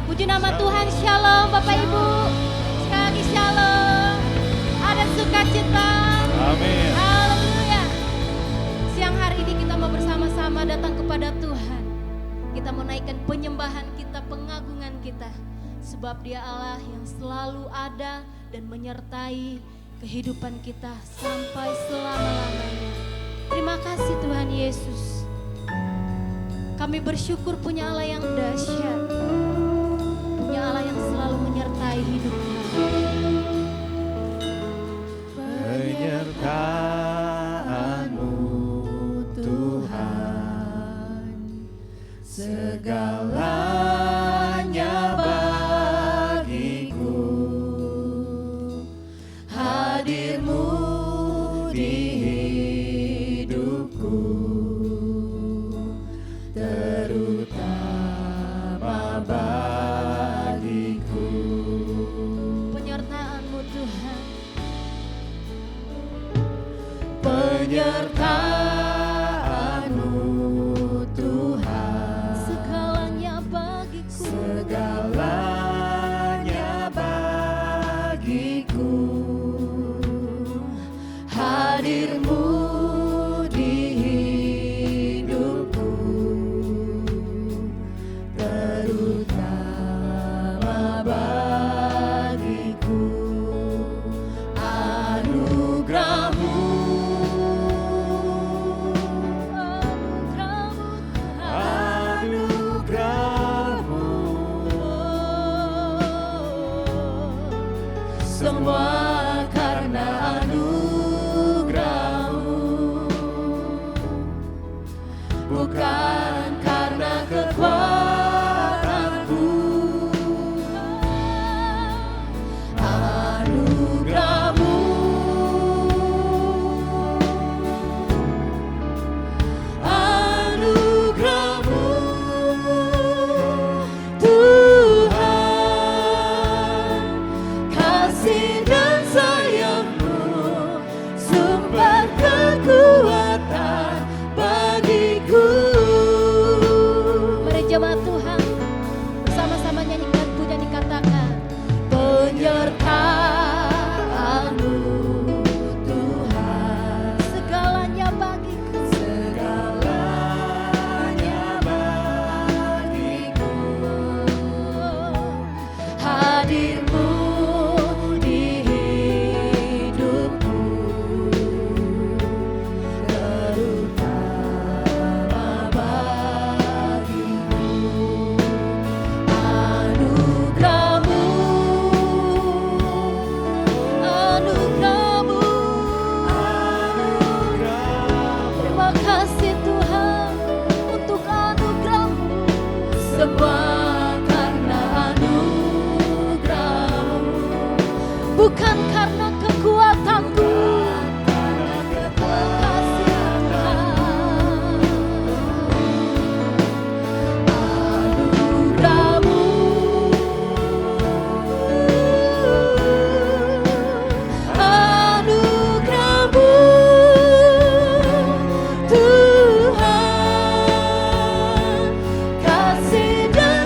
Puji nama Tuhan. Shalom Bapak Ibu. Sekali lagi shalom. Ada sukacita. Amin. Haleluya. Siang hari ini kita mau bersama-sama datang kepada Tuhan. Kita mau naikkan penyembahan kita, pengagungan kita. Sebab Dia Allah yang selalu ada dan menyertai kehidupan kita sampai selama-lamanya. Terima kasih Tuhan Yesus. Kami bersyukur punya Allah yang dahsyat. Punya Allah yang selalu menyertai hidup kami. Penyertaan-Mu Tuhan, segalanya bagiku. Hadir-Mu di hidupku, terutama bagiku. Penyertaan-Mu Tuhan. Penyertaan-Mu Tuhan, Segalanya bagiku. segalanya bagiku. Hadir-Mu di hidupku, terutama bagiku. Anugerah-Mu, anugerah-Mu, semua karena anugerah-Mu, bukan karena kekuatanku. Anugerah-Mu, anugerah-Mu Tuhan, kasih dan sayang-Mu, sumber kekuatan bagiku. Mari jemaat Tuhan bersama-sama nyanyikan pujian dikatakan. Penyertaan-Mu Tuhan, Segalanya bagiku. segalanya bagiku. Hadir-Mu di hidupku, terutama bagiku. Anugerah-Mu, Anugerah-Mu. anugerah-Mu, Terima kasih Tuhan untuk anugerah-Mu. semua karena anugerah-Mu, Bukan karena kekuatanku. karena Kasih Tuhan. anugerah-Mu, anugerah-Mu Tuhan, kasih dan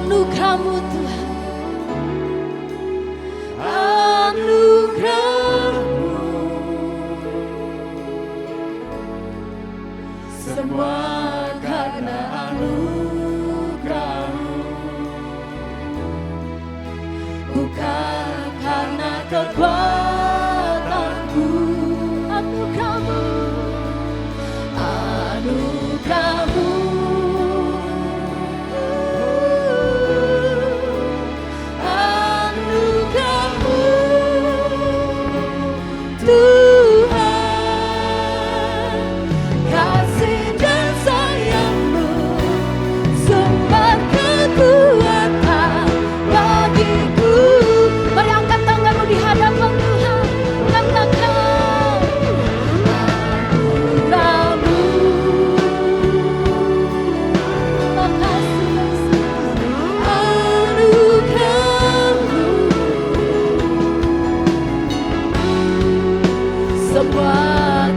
Anugerah-Mu Tuhan, Anugerah-Mu, semua karena anugerah-Mu, bukan karena kekuatanku. anugerah-Mu, Anugerah-Mu, anugerah-Mu, Tuhan, kasih dan sayang-Mu, sumber kekuatan bagiku. mari angkat tanganmu di hadapan Tuhan, katakan Anugerah-Mu, makasih Yesus. anugerah-Mu, semua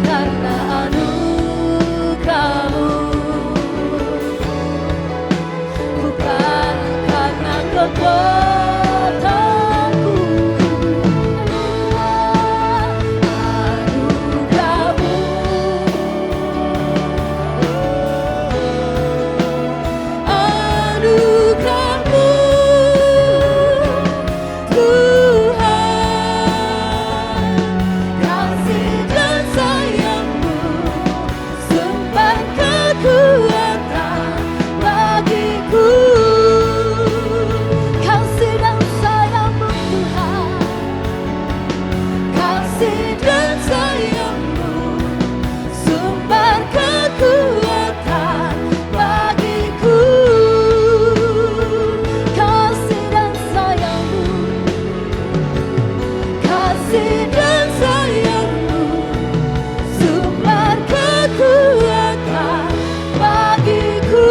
karena anugerah-Mu, bukan karena kekuatanku. Anugerah-Mu, anugerah-Mu, Tuhan, kasih dan sayang-Mu, sumber kekuatan bagiku. Kasih dan sayang-Mu Tuhan, Kasih dan sayang-Mu, sumber kekuatan bagiku. kasih dan sayang-Mu, Kasih dan sayang-Mu, sumber kekuatan bagiku.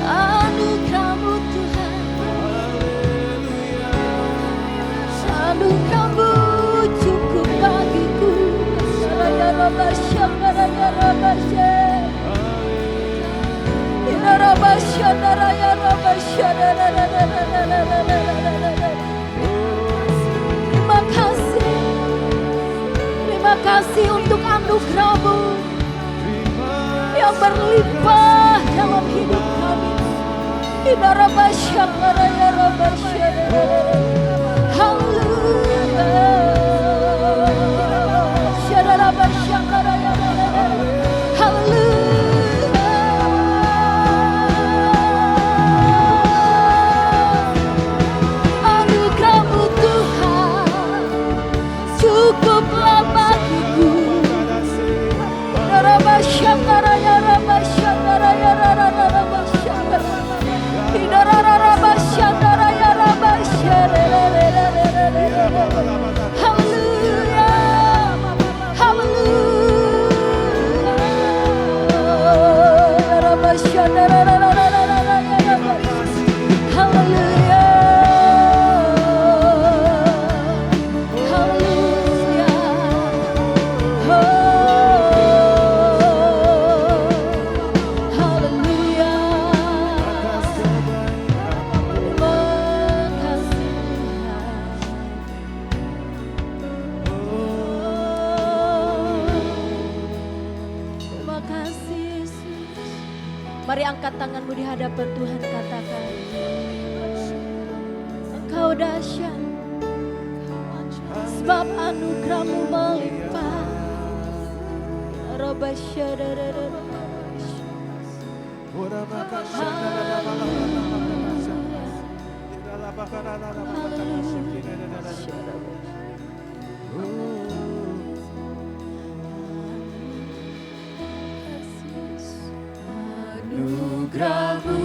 anugerah-Mu Tuhan, anugerah-Mu cukup bagiku. Terima kasih, terima kasih untuk anugerah-Mu yang berlimpah dalam hidup kami. Anugerah-Mu Tuhan cukuplah bagiku. Mari angkat tanganmu di hadapan Tuhan, katakan, Engkau dahsyat, sebab anugerah-Mu melimpah. Anugerah-Mu,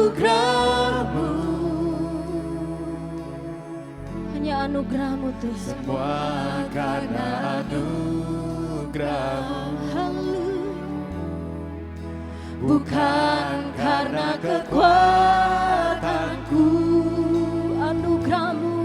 anugerah-Mu, Hanya anugerah-Mu Tuhan. semua karena anugerah-Mu, Haleluya. bukan karena kekuatanku. Anugerah-Mu,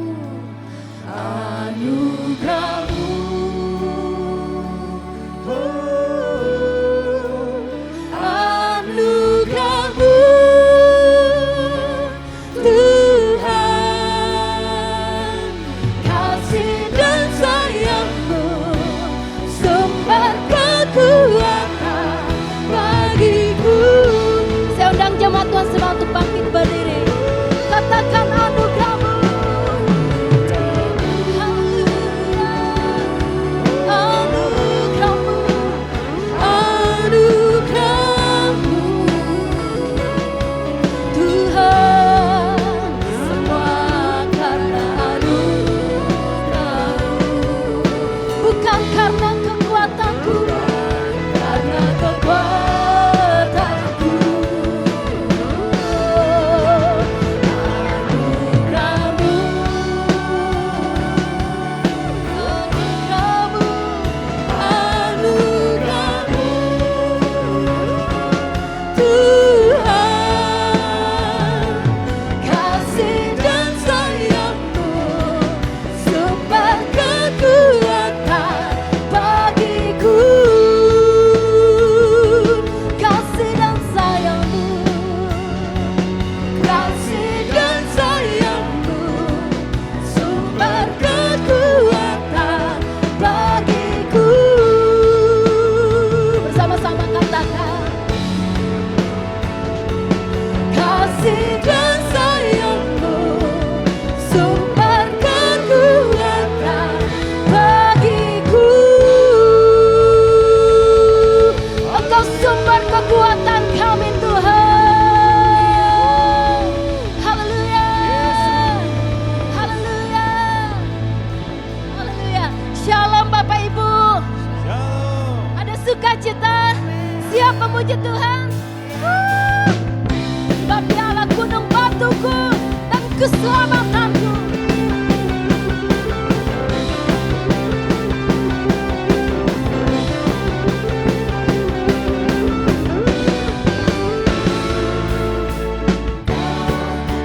keselamatanku.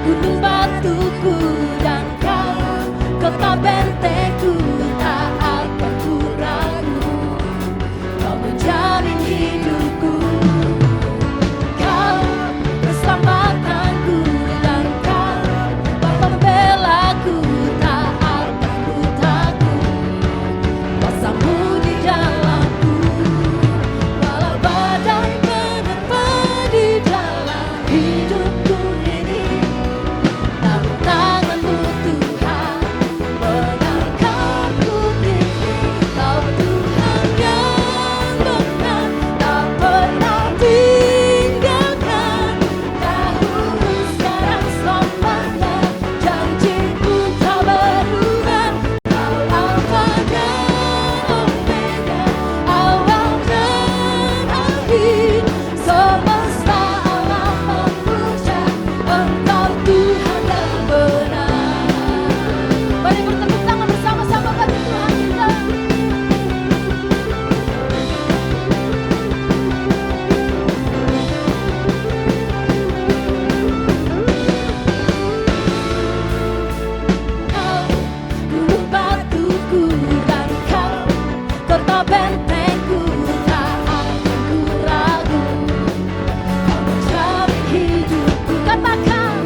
Gunung batuku dan kau, kota bentengku, tak akan ku ragu. Kau menjamin hidupku, kau keselamatanku dan kau Bapa pembelaku, tak akan ku takut. Kuasamu di dalamku, walau badai menerpa di dalam hidupku ini. Namun tanganmu Tuhan mengangkatku tinggi. Kau Tuhan yang benar, tak pernah tinggalkan. Dahulu sekarang selamanya, janjimu tak berubah. Kau Alfa dan Omega, awal dan akhir. Semesta alam memuja Engkau Tuhan yang benar. Mari bertepuk tangan bersama-sama bagi Tuhan kita. Kau gunung batuku dan kau kota bentengku, tak akan ku ragu. Kau menjamin hidupku, katakan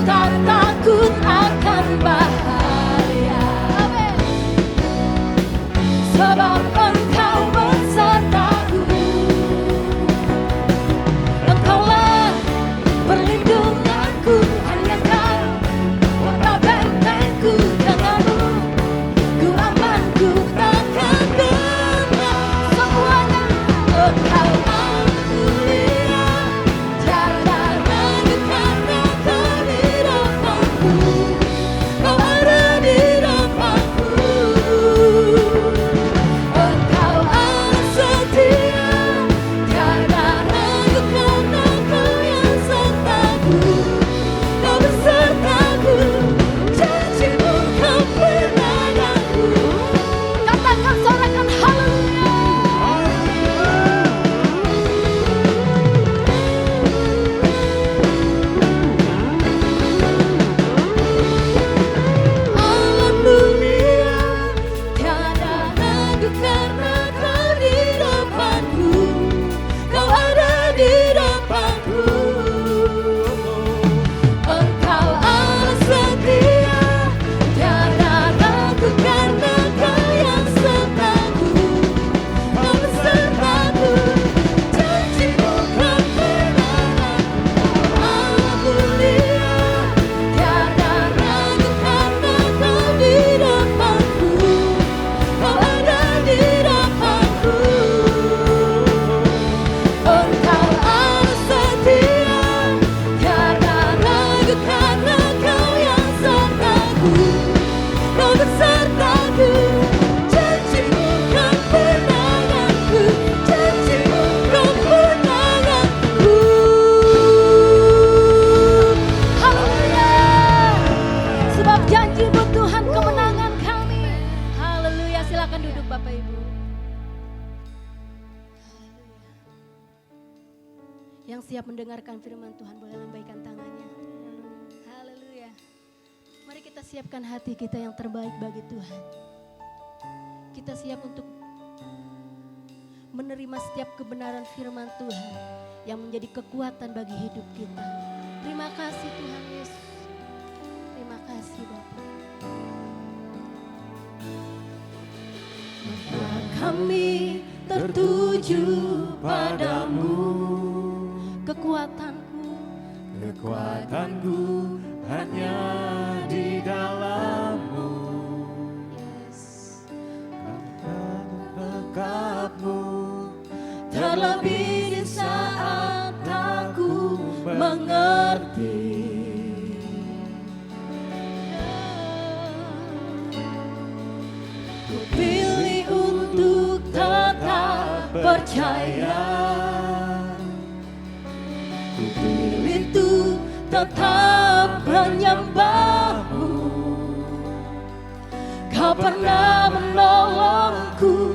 tak takut akan bahaya. Amin. Sebab Engkau besertaku. Engkaulah perlindunganku, hanya Kau kota bentengku. Denganmu ku aman, ku takkan gentar. Semuanya Engkau mulia, tiada ragu karena Kau di depanku. Kau ada di depanku. Engkau Allah setia, tiada ragu karena Kau yang sertaku. Kau besertaku, janji-Mu kemenanganku. Katakan, sorakan haleluya. Allah mulia, tiada ragu karena Kau di depanku. Kau ada di depanku. Engkau Allah setia, tiada ragu karena Kau yang sertaku. Kau besertaku, janji-Mu kemenanganku. Allah mulia, tiada ragu karena Kau di depanku. Kau ada di depanku. Engkau Allah setia, tiada ragu karena Kau yang sertaku. Kau besertaku, janji-Mu kemenanganku. Janji-Mu kemenanganku. Haleluya. Sebab janji-Mu Tuhan kemenangan kami. Haleluya. Silakan duduk Bapak Ibu. Yang siap mendengarkan firman Tuhan boleh lambaikan tangannya. Haleluya. Mari kita siapkan hati kita yang terbaik bagi Tuhan. Kita siap untuk menerima setiap kebenaran firman Tuhan yang menjadi kekuatan bagi hidup kita. Terima kasih Tuhan Yesus. Terima kasih Bapa. Mata kami tertuju padamu, kekuatanku. Kekuatanku hanya di dalam-Mu. Yes. Dekatmu Terlebih di saat aku mengerti. Ku pilih untuk tetap percaya. Ku pilih untuk tetap menyembah-Mu. Kau pernah menolongku.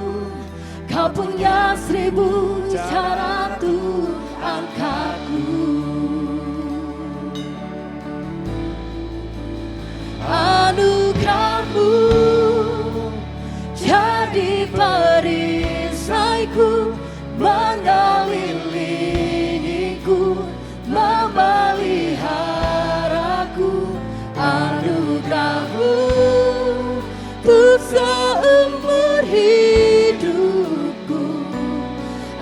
Kau punya 1000 cara untuk angkatku. Anugerah-Mu jadi perisaiku, mengelilingiku, memeliharaku. Anugerah-Mu untuk seumur hidupku.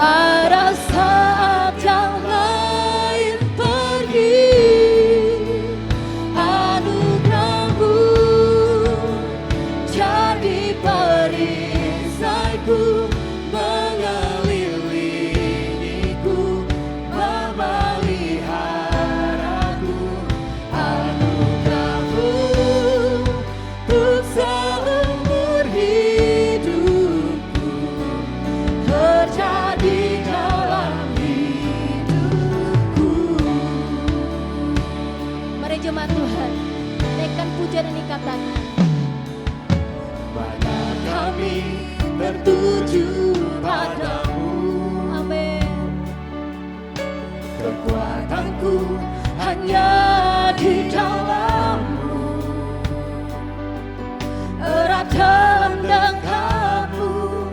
Ada saat yang lain pergi. Anugerah-Mu jadi perisaiku, mengelilingiku, memeliharaku. Anugerah-Mu untuk seumur hidupku terjadi dalam hidupku. Mari jemaat Tuhan, naikkan puja dan ikatan. mata kami tertuju padamu. Amin. Kekuatanku Hanya di dalam-Mu, erat dalam dekatmu,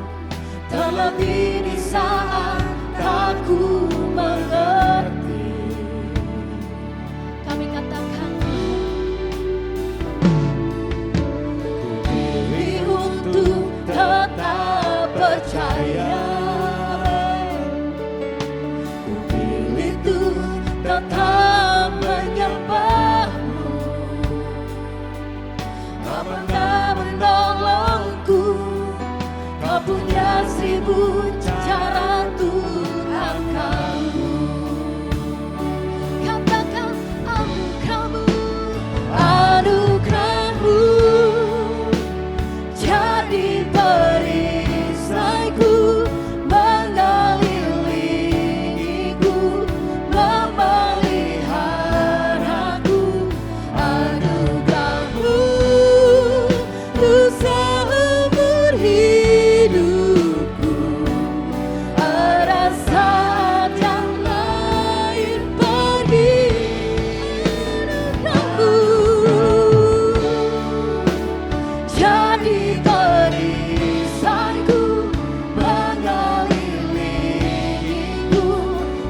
terlebih di saat aku mengerti. Kami katakan percaya, ku pilih tuh tetap menyembahmu. Kau pernah menolongku, kau punya 1000 cara untuk angkatku. Katakan anugerahmu, Anugerahmu jadi perisaiku, mengelilingiku, memeliharaku. Anugerahmu untuk seumur hidupku. Ada saat yang lain pergi, aku jadi perisaiku, mengelilingiku,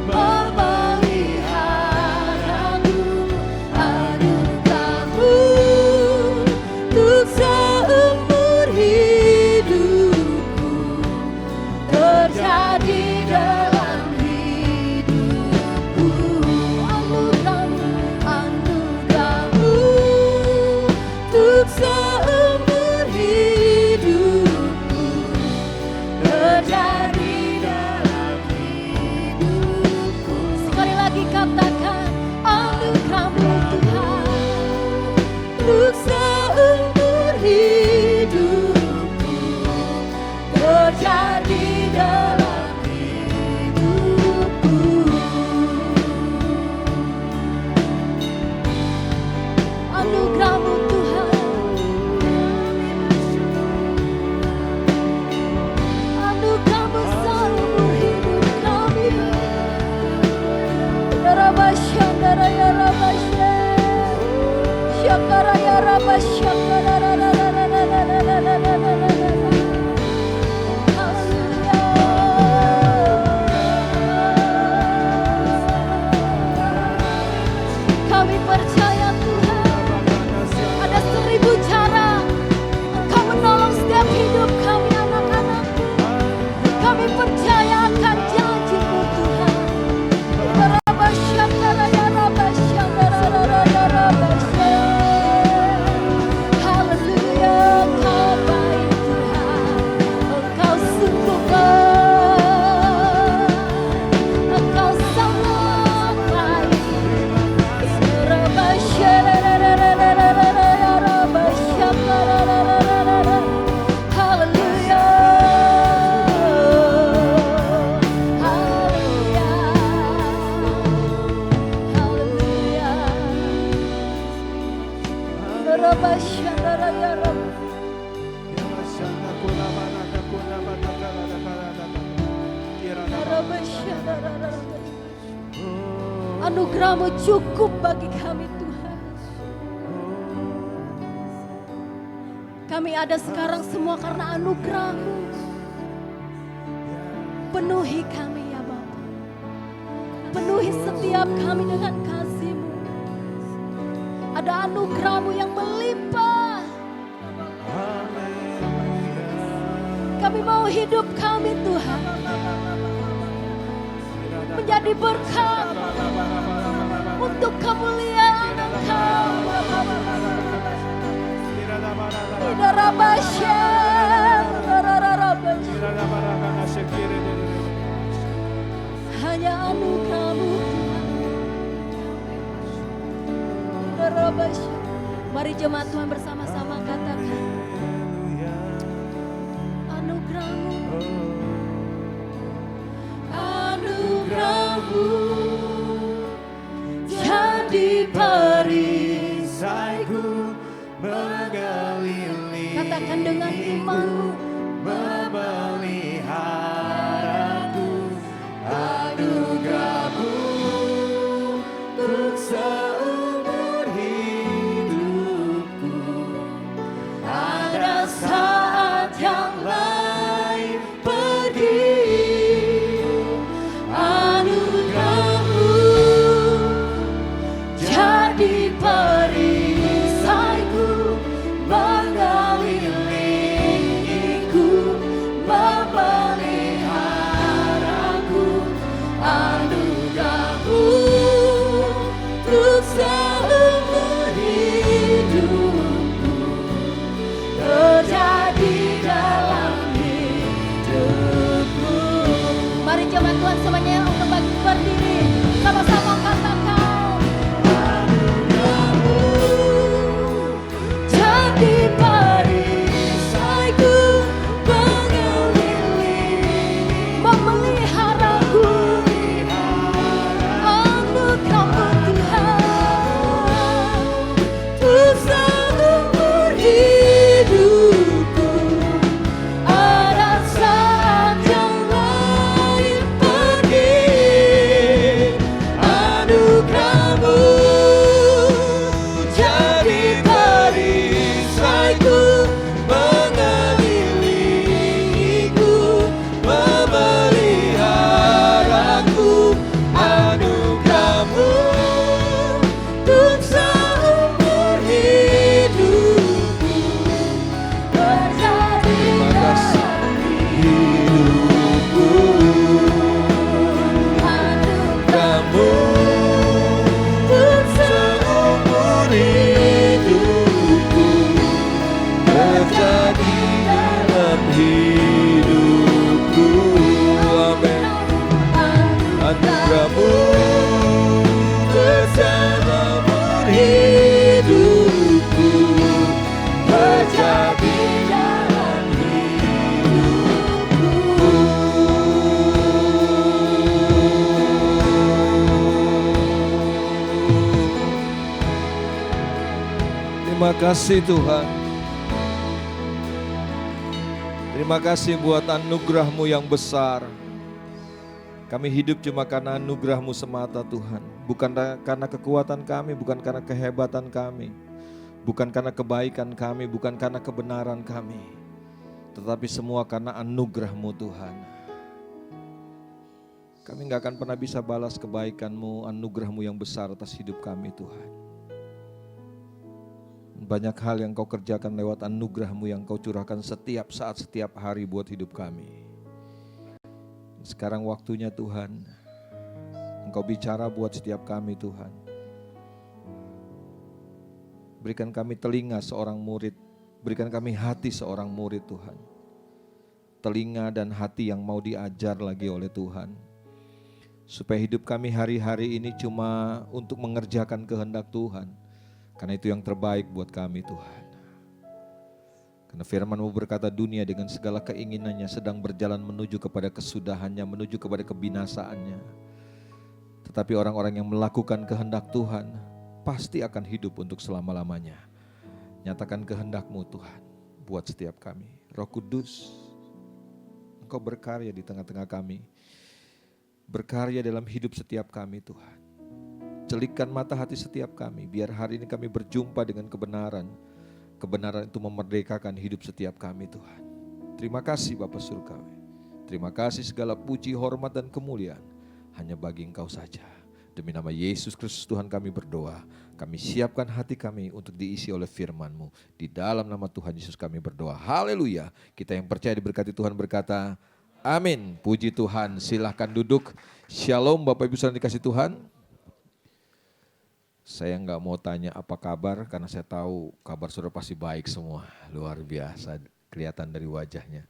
memeliharaku. Anugerahmu untuk seumur hidupku terjadi dalam hidupku. Anugerahmu untuk seumur hidupku terjadi dalam hidupku. sekali lagi katakan anugerahmu Tuhan. Untuk seumur hidupku terjadi dalam hidupku. Anugerahmu Tuhan. Anugerahmu seumur hidup kami. Ya Rabba Syakara ya Rabba Syakara ya Rabba Syakara. Kami percaya Tuhan, ada 1000 cara Engkau menolong setiap hidup kami anak-anak-Mu. Kami percaya akan janji-Mu Tuhan. Ya Rabba Syakara ya Rabba Syakara ya Rabba Syakara. Haleluya, Engkau baik Tuhan, Engkau sungguh baik, Engkau sangat baik. Ya Rabba Syakara ya Rabba Syakara. Haleluya, haleluya, haleluya. Ya Rabba Syakara ya Rabba. Ya Rabba Syakara. Anugerahmu cukup bagi kami Tuhan. Kami ada sekarang semua karena anugerah-Mu. Penuhi kami ya Bapa. Penuhi setiap kami dengan kasih-Mu. Ada anugerah-Mu yang melimpah. Kami mau hidup kami Tuhan menjadi berkat untuk kemuliaan Engkau. Tidak hanya anugerah-Mu Tuhan. Mari jemaat Tuhan bersama-sama katakan anugerah-Mu. Anugerah-Mu jadi perisaiku, mengelilingi. Katakan dengan iman. Terima kasih Tuhan. Terima kasih buat anugerah-Mu yang besar. Kami hidup cuma karena anugerah-Mu semata Tuhan. Bukan karena kekuatan kami, bukan karena kehebatan kami. Bukan karena kebaikan kami, bukan karena kebenaran kami. Tetapi semua karena anugerah-Mu Tuhan. Kami gak akan pernah bisa balas kebaikan-Mu, anugerah-Mu yang besar atas hidup kami Tuhan. Banyak hal yang Kau kerjakan lewat anugerah-Mu yang Kau curahkan setiap saat, setiap hari buat hidup kami. Sekarang waktunya Tuhan, Engkau bicara buat setiap kami Tuhan. Berikan kami telinga seorang murid, berikan kami hati seorang murid Tuhan. Telinga dan hati yang mau diajar lagi oleh Tuhan. Supaya hidup kami hari-hari ini cuma untuk mengerjakan kehendak Tuhan. Karena itu yang terbaik buat kami Tuhan. Karena firman-Mu berkata dunia dengan segala keinginannya sedang berjalan menuju kepada kesudahannya, menuju kepada kebinasaannya. Tetapi orang-orang yang melakukan kehendak Tuhan pasti akan hidup untuk selama-lamanya. Nyatakan kehendak-Mu Tuhan buat setiap kami. Roh Kudus, Engkau berkarya di tengah-tengah kami. Berkarya dalam hidup setiap kami Tuhan. Celikkan mata hati setiap kami, biar hari ini kami berjumpa dengan kebenaran. Kebenaran itu memerdekakan hidup setiap kami Tuhan. Terima kasih Bapa Surgawi. Terima kasih segala puji, hormat dan kemuliaan hanya bagi Engkau saja. Demi nama Yesus Kristus Tuhan kami berdoa. Kami siapkan hati kami untuk diisi oleh firman-Mu. Di dalam nama Tuhan Yesus kami berdoa. Haleluya. Kita yang percaya diberkati Tuhan berkata, amin. Puji Tuhan. Silahkan duduk. Shalom Bapak Ibu saudara dikasih Tuhan. Saya nggak mau tanya apa kabar karena saya tahu kabar saudara pasti baik semua. Luar biasa kelihatan dari wajahnya.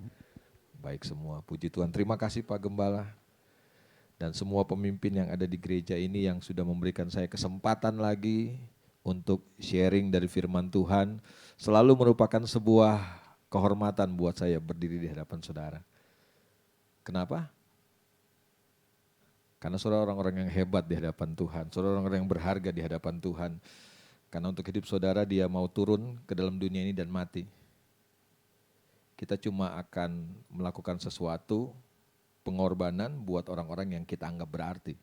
Baik semua. Puji Tuhan. Terima kasih Pak Gembala. Dan semua pemimpin yang ada di gereja ini yang sudah memberikan saya kesempatan lagi untuk sharing dari firman Tuhan. Selalu merupakan sebuah kehormatan buat saya berdiri di hadapan saudara. Kenapa? Karena saudara orang-orang yang hebat di hadapan Tuhan, saudara orang-orang yang berharga di hadapan Tuhan. Karena untuk hidup saudara dia mau turun ke dalam dunia ini dan mati. Kita cuma akan melakukan sesuatu pengorbanan buat orang-orang yang kita anggap berarti.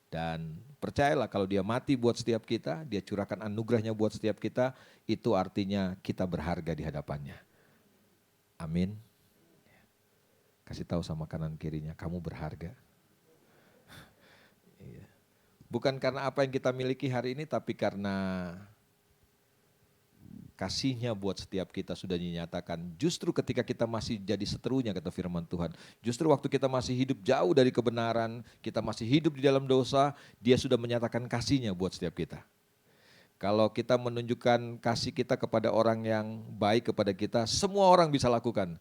Dan percayalah kalau dia mati buat setiap kita, dia curahkan anugerahnya buat setiap kita, itu artinya kita berharga di hadapannya. Amin. Kasih tahu sama kanan kirinya, kamu berharga. Bukan karena apa yang kita miliki hari ini, tapi karena kasih-Nya buat setiap kita sudah dinyatakan. Justru ketika kita masih jadi seterunya, kata firman Tuhan. Justru waktu kita masih hidup jauh dari kebenaran, kita masih hidup di dalam dosa, Dia sudah menyatakan kasih-Nya buat setiap kita. Kalau kita menunjukkan kasih kita kepada orang yang baik kepada kita, semua orang bisa lakukan.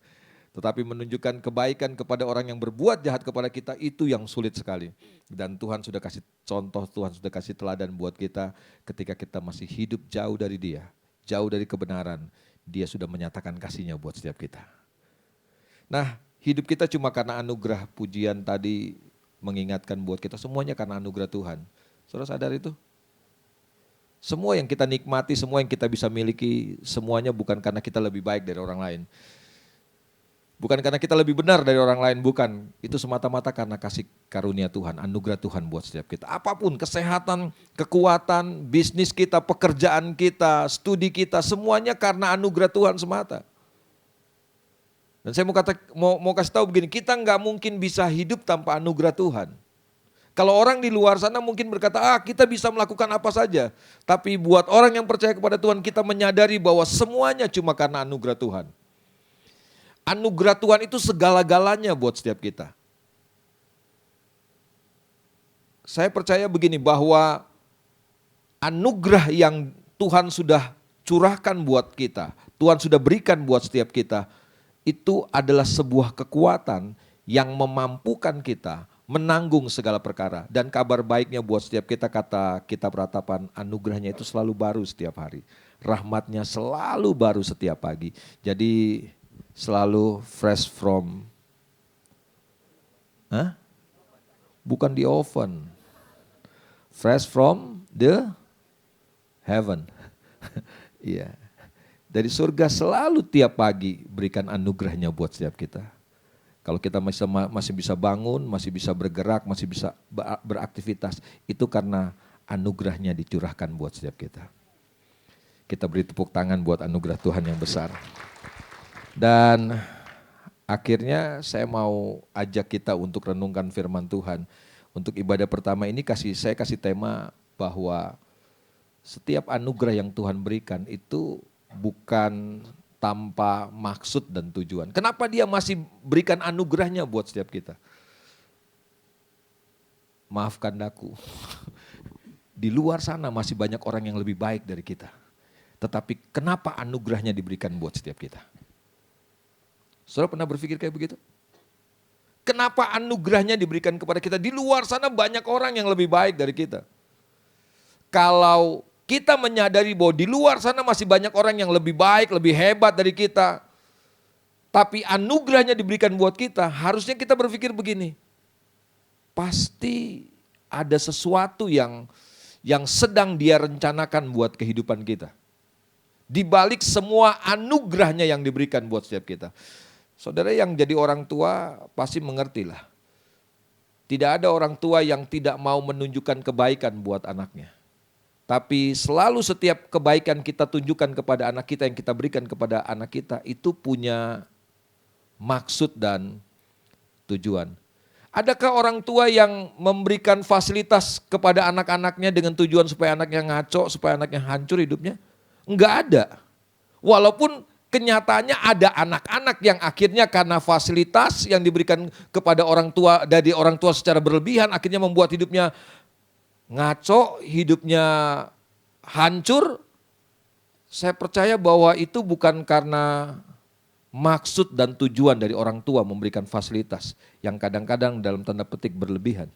Tetapi menunjukkan kebaikan kepada orang yang berbuat jahat kepada kita, itu yang sulit sekali. Dan Tuhan sudah kasih contoh, Tuhan sudah kasih teladan buat kita ketika kita masih hidup jauh dari Dia, jauh dari kebenaran. Dia sudah menyatakan kasih-Nya buat setiap kita. Nah, hidup kita cuma karena anugerah. Pujian tadi mengingatkan buat kita, semuanya karena anugerah Tuhan. Saudara sadar itu? Semua yang kita nikmati, semua yang kita bisa miliki, semuanya bukan karena kita lebih baik dari orang lain. Bukan karena kita lebih benar dari orang lain, bukan. Itu semata-mata karena kasih karunia Tuhan, anugerah Tuhan buat setiap kita. Apapun, kesehatan, kekuatan, bisnis kita, pekerjaan kita, studi kita, semuanya karena anugerah Tuhan semata. Dan saya mau kasih tahu begini, kita nggak mungkin bisa hidup tanpa anugerah Tuhan. Kalau orang di luar sana mungkin berkata, kita bisa melakukan apa saja. Tapi buat orang yang percaya kepada Tuhan, kita menyadari bahwa semuanya cuma karena anugerah Tuhan. Anugerah Tuhan itu segala-galanya buat setiap kita. Saya percaya begini, bahwa anugerah yang Tuhan sudah curahkan buat kita, Tuhan sudah berikan buat setiap kita, itu adalah sebuah kekuatan yang memampukan kita menanggung segala perkara. Dan kabar baiknya buat setiap kita, kata kitab Ratapan, anugerahnya itu selalu baru setiap hari. Rahmatnya selalu baru setiap pagi. Jadi selalu fresh from, bukan di oven, fresh from the heaven. Iya. Dari surga selalu tiap pagi berikan anugerahnya buat setiap kita. Kalau kita masih bisa bangun, masih bisa bergerak, masih bisa beraktivitas, itu karena anugerahnya dicurahkan buat setiap kita. Kita beri tepuk tangan buat anugerah Tuhan yang besar. Dan akhirnya saya mau ajak kita untuk renungkan firman Tuhan. Untuk ibadah pertama ini saya kasih tema bahwa setiap anugerah yang Tuhan berikan itu bukan tanpa maksud dan tujuan. Kenapa dia masih berikan anugerahnya buat setiap kita? Maafkan aku. Di luar sana masih banyak orang yang lebih baik dari kita. Tetapi kenapa anugerahnya diberikan buat setiap kita? Saudara pernah berpikir kayak begitu? Kenapa anugerahnya diberikan kepada kita? Di luar sana banyak orang yang lebih baik dari kita. Kalau kita menyadari bahwa di luar sana masih banyak orang yang lebih baik, lebih hebat dari kita. Tapi anugerahnya diberikan buat kita, harusnya kita berpikir begini. Pasti ada sesuatu yang sedang dia rencanakan buat kehidupan kita. Di balik semua anugerahnya yang diberikan buat setiap kita. Saudara yang jadi orang tua pasti mengertilah. Tidak ada orang tua yang tidak mau menunjukkan kebaikan buat anaknya. Tapi selalu setiap kebaikan kita tunjukkan kepada anak kita, yang kita berikan kepada anak kita, itu punya maksud dan tujuan. Adakah orang tua yang memberikan fasilitas kepada anak-anaknya dengan tujuan supaya anaknya ngaco, supaya anaknya hancur hidupnya? Enggak ada. Walaupun kenyataannya ada anak-anak yang akhirnya karena fasilitas yang diberikan kepada orang tua, dari orang tua secara berlebihan, akhirnya membuat hidupnya ngaco, hidupnya hancur. Saya percaya bahwa itu bukan karena maksud dan tujuan dari orang tua memberikan fasilitas yang kadang-kadang dalam tanda petik berlebihan.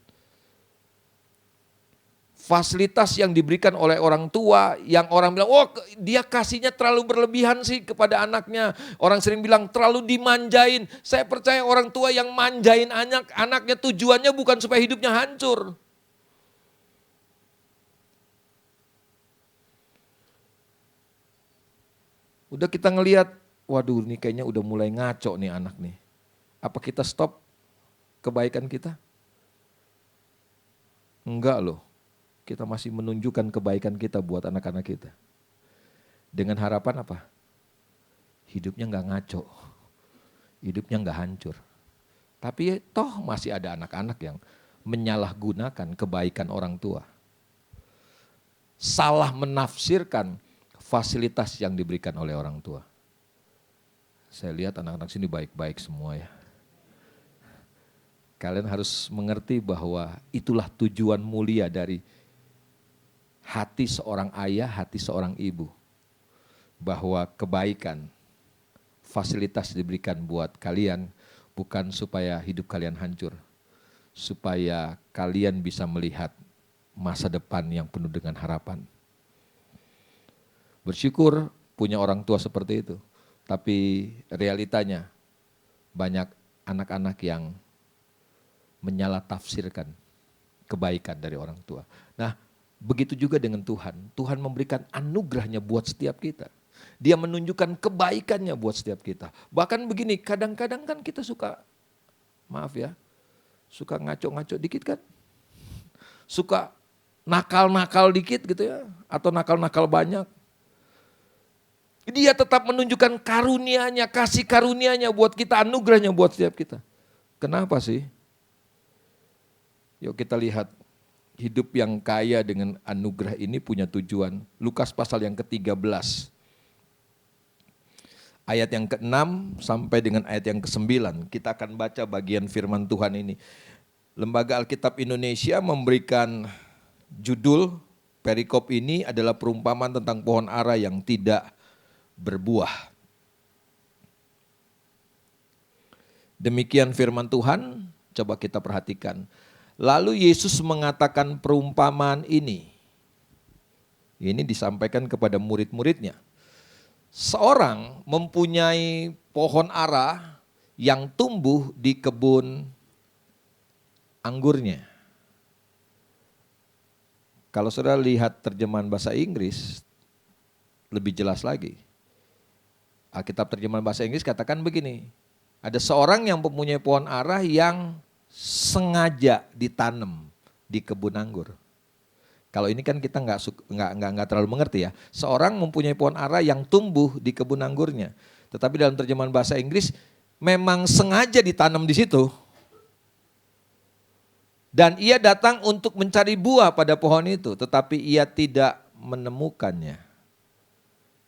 Fasilitas yang diberikan oleh orang tua yang orang bilang, oh dia kasihnya terlalu berlebihan sih kepada anaknya. Orang sering bilang terlalu dimanjain. Saya percaya orang tua yang manjain anaknya tujuannya bukan supaya hidupnya hancur. Udah kita ngelihat, waduh ini kayaknya udah mulai ngaco nih anak nih. Apa kita stop kebaikan kita? Enggak loh, kita masih menunjukkan kebaikan kita buat anak-anak kita. Dengan harapan apa? Hidupnya enggak ngaco, hidupnya enggak hancur. Tapi toh masih ada anak-anak yang menyalahgunakan kebaikan orang tua. Salah menafsirkan fasilitas yang diberikan oleh orang tua. Saya lihat anak-anak sini baik-baik semua ya. Kalian harus mengerti bahwa itulah tujuan mulia dari hati seorang ayah, hati seorang ibu. Bahwa kebaikan, fasilitas diberikan buat kalian bukan supaya hidup kalian hancur. Supaya kalian bisa melihat masa depan yang penuh dengan harapan. Bersyukur punya orang tua seperti itu. Tapi realitanya banyak anak-anak yang menyalah tafsirkan kebaikan dari orang tua. Nah begitu juga dengan Tuhan. Tuhan memberikan anugerahnya buat setiap kita. Dia menunjukkan kebaikannya buat setiap kita. Bahkan begini, kadang-kadang kan kita suka, maaf ya, suka ngaco-ngaco dikit kan. Suka nakal-nakal dikit gitu ya, atau nakal-nakal banyak. Dia tetap menunjukkan karunia-Nya, kasih karunia-Nya buat kita, anugerahnya buat setiap kita. Kenapa sih? Yuk kita lihat, hidup yang kaya dengan anugerah ini punya tujuan. Lukas pasal yang ke-13. Ayat yang ke-6 sampai dengan ayat yang ke-9. Kita akan baca bagian firman Tuhan ini. Lembaga Alkitab Indonesia memberikan judul perikop ini adalah perumpamaan tentang pohon ara yang tidak berbuah. Demikian firman Tuhan, coba kita perhatikan. Lalu Yesus mengatakan perumpamaan ini. Ini disampaikan kepada murid-muridnya. Seorang mempunyai pohon ara yang tumbuh di kebun anggurnya. Kalau saudara lihat terjemahan bahasa Inggris, lebih jelas lagi. Alkitab terjemahan bahasa Inggris katakan begini, ada seorang yang mempunyai pohon ara yang sengaja ditanam di kebun anggur. Kalau ini kan kita nggak terlalu mengerti ya. Seorang mempunyai pohon ara yang tumbuh di kebun anggurnya. Tetapi dalam terjemahan bahasa Inggris memang sengaja ditanam di situ. Dan ia datang untuk mencari buah pada pohon itu, tetapi ia tidak menemukannya.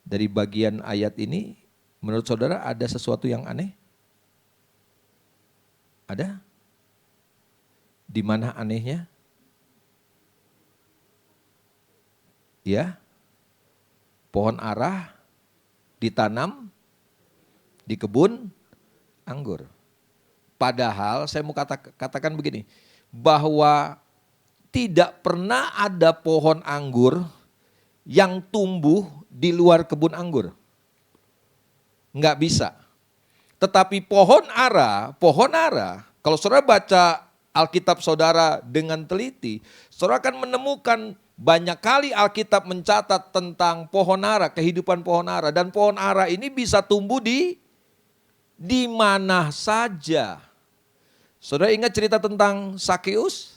Dari bagian ayat ini, menurut saudara ada sesuatu yang aneh? Ada? Di mana anehnya? Ya, pohon ara ditanam di kebun anggur. Padahal saya mau katakan begini, bahwa tidak pernah ada pohon anggur yang tumbuh di luar kebun anggur. Enggak bisa. Tetapi pohon ara, kalau saudara baca Alkitab saudara dengan teliti, saudara akan menemukan banyak kali Alkitab mencatat tentang pohon ara, kehidupan pohon ara. Dan pohon ara ini bisa tumbuh di mana saja. Saudara ingat cerita tentang Sakeus?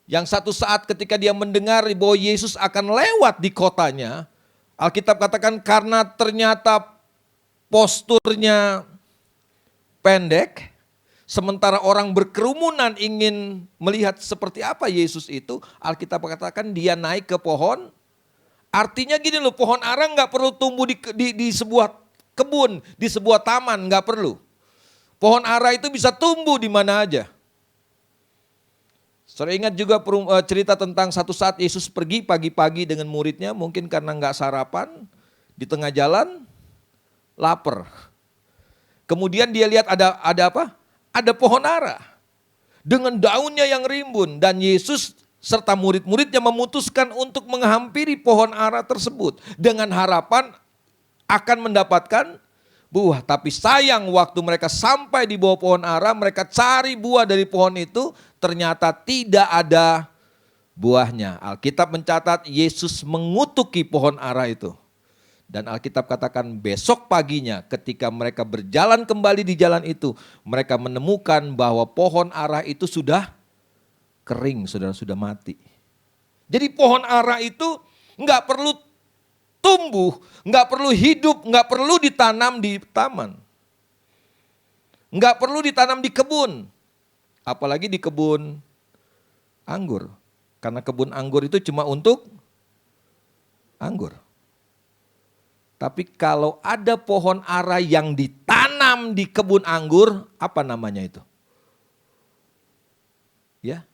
Yang satu saat ketika dia mendengar bahwa Yesus akan lewat di kotanya, Alkitab katakan karena ternyata posturnya pendek, sementara orang berkerumunan ingin melihat seperti apa Yesus itu, Alkitab katakan dia naik ke pohon. Artinya gini loh, pohon ara nggak perlu tumbuh di sebuah kebun, di sebuah taman, nggak perlu. Pohon ara itu bisa tumbuh di mana aja. Saudara ingat juga cerita tentang satu saat Yesus pergi pagi-pagi dengan muridnya, mungkin karena nggak sarapan, di tengah jalan lapar. Kemudian dia lihat ada apa? Ada pohon ara dengan daunnya yang rimbun, dan Yesus serta murid-muridnya memutuskan untuk menghampiri pohon ara tersebut dengan harapan akan mendapatkan buah. Tapi sayang waktu mereka sampai di bawah pohon ara, mereka cari buah dari pohon itu, ternyata tidak ada buahnya. Alkitab mencatat Yesus mengutuki pohon ara itu. Dan Alkitab katakan besok paginya ketika mereka berjalan kembali di jalan itu, mereka menemukan bahwa pohon ara itu sudah kering, saudara, sudah mati. Jadi pohon ara itu nggak perlu tumbuh, nggak perlu hidup, nggak perlu ditanam di taman. Nggak perlu ditanam di kebun. Apalagi di kebun anggur. Karena kebun anggur itu cuma untuk anggur. Tapi kalau ada pohon ara yang ditanam di kebun anggur, apa namanya itu? Ya.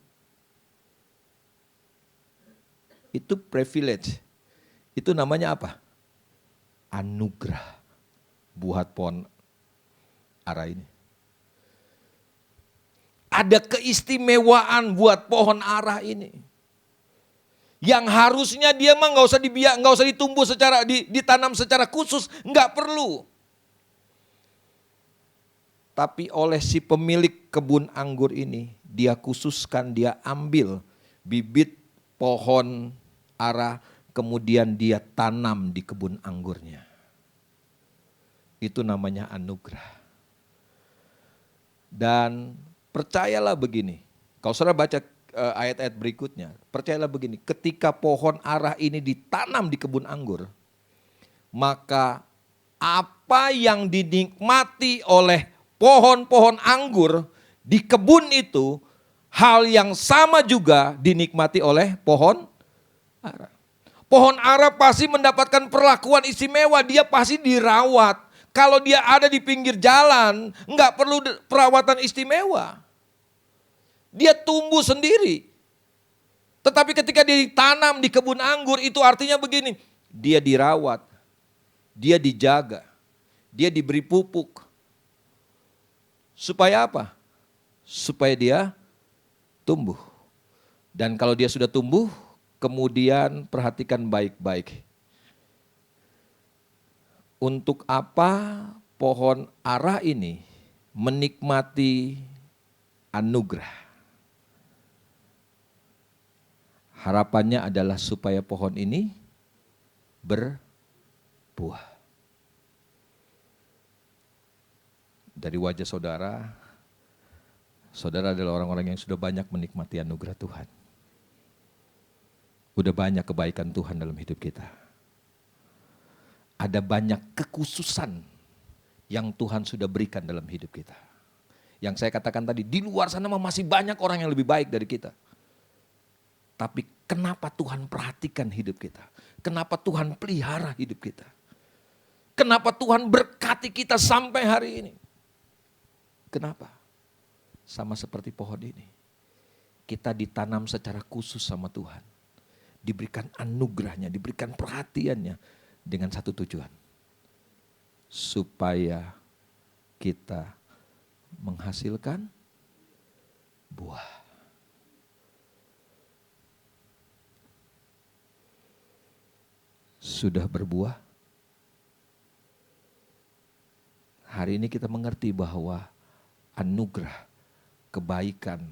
Itu privilege. Itu namanya apa? Anugerah buat pohon ara ini. Ada keistimewaan buat pohon ara ini. Yang harusnya dia mah nggak usah ditumbuh ditanam secara khusus, nggak perlu. Tapi oleh si pemilik kebun anggur ini, dia khususkan, dia ambil bibit pohon ara, kemudian dia tanam di kebun anggurnya. Itu namanya anugerah. Dan percayalah begini, kalau saudara baca ayat-ayat berikutnya, percayalah begini, ketika pohon ara ini ditanam di kebun anggur, maka apa yang dinikmati oleh pohon-pohon anggur di kebun itu, hal yang sama juga dinikmati oleh pohon ara. Pohon ara pasti mendapatkan perlakuan istimewa, dia pasti dirawat. Kalau dia ada di pinggir jalan, nggak perlu perawatan istimewa. Dia tumbuh sendiri. Tetapi ketika dia ditanam di kebun anggur, itu artinya begini, dia dirawat, dia dijaga, dia diberi pupuk. Supaya apa? Supaya dia tumbuh. Dan kalau dia sudah tumbuh, kemudian perhatikan baik-baik. Untuk apa pohon ara ini menikmati anugerah? Harapannya adalah supaya pohon ini berbuah. Dari wajah saudara, saudara adalah orang-orang yang sudah banyak menikmati anugerah Tuhan. Udah banyak kebaikan Tuhan dalam hidup kita. Ada banyak kekhususan yang Tuhan sudah berikan dalam hidup kita. Yang saya katakan tadi, di luar sana masih banyak orang yang lebih baik dari kita. Tapi kenapa Tuhan perhatikan hidup kita? Kenapa Tuhan pelihara hidup kita? Kenapa Tuhan berkati kita sampai hari ini? Kenapa? Sama seperti pohon ini. Kita ditanam secara khusus sama Tuhan. Diberikan anugerahnya, diberikan perhatiannya dengan satu tujuan. Supaya kita menghasilkan buah. Sudah berbuah? Hari ini kita mengerti bahwa anugerah, kebaikan,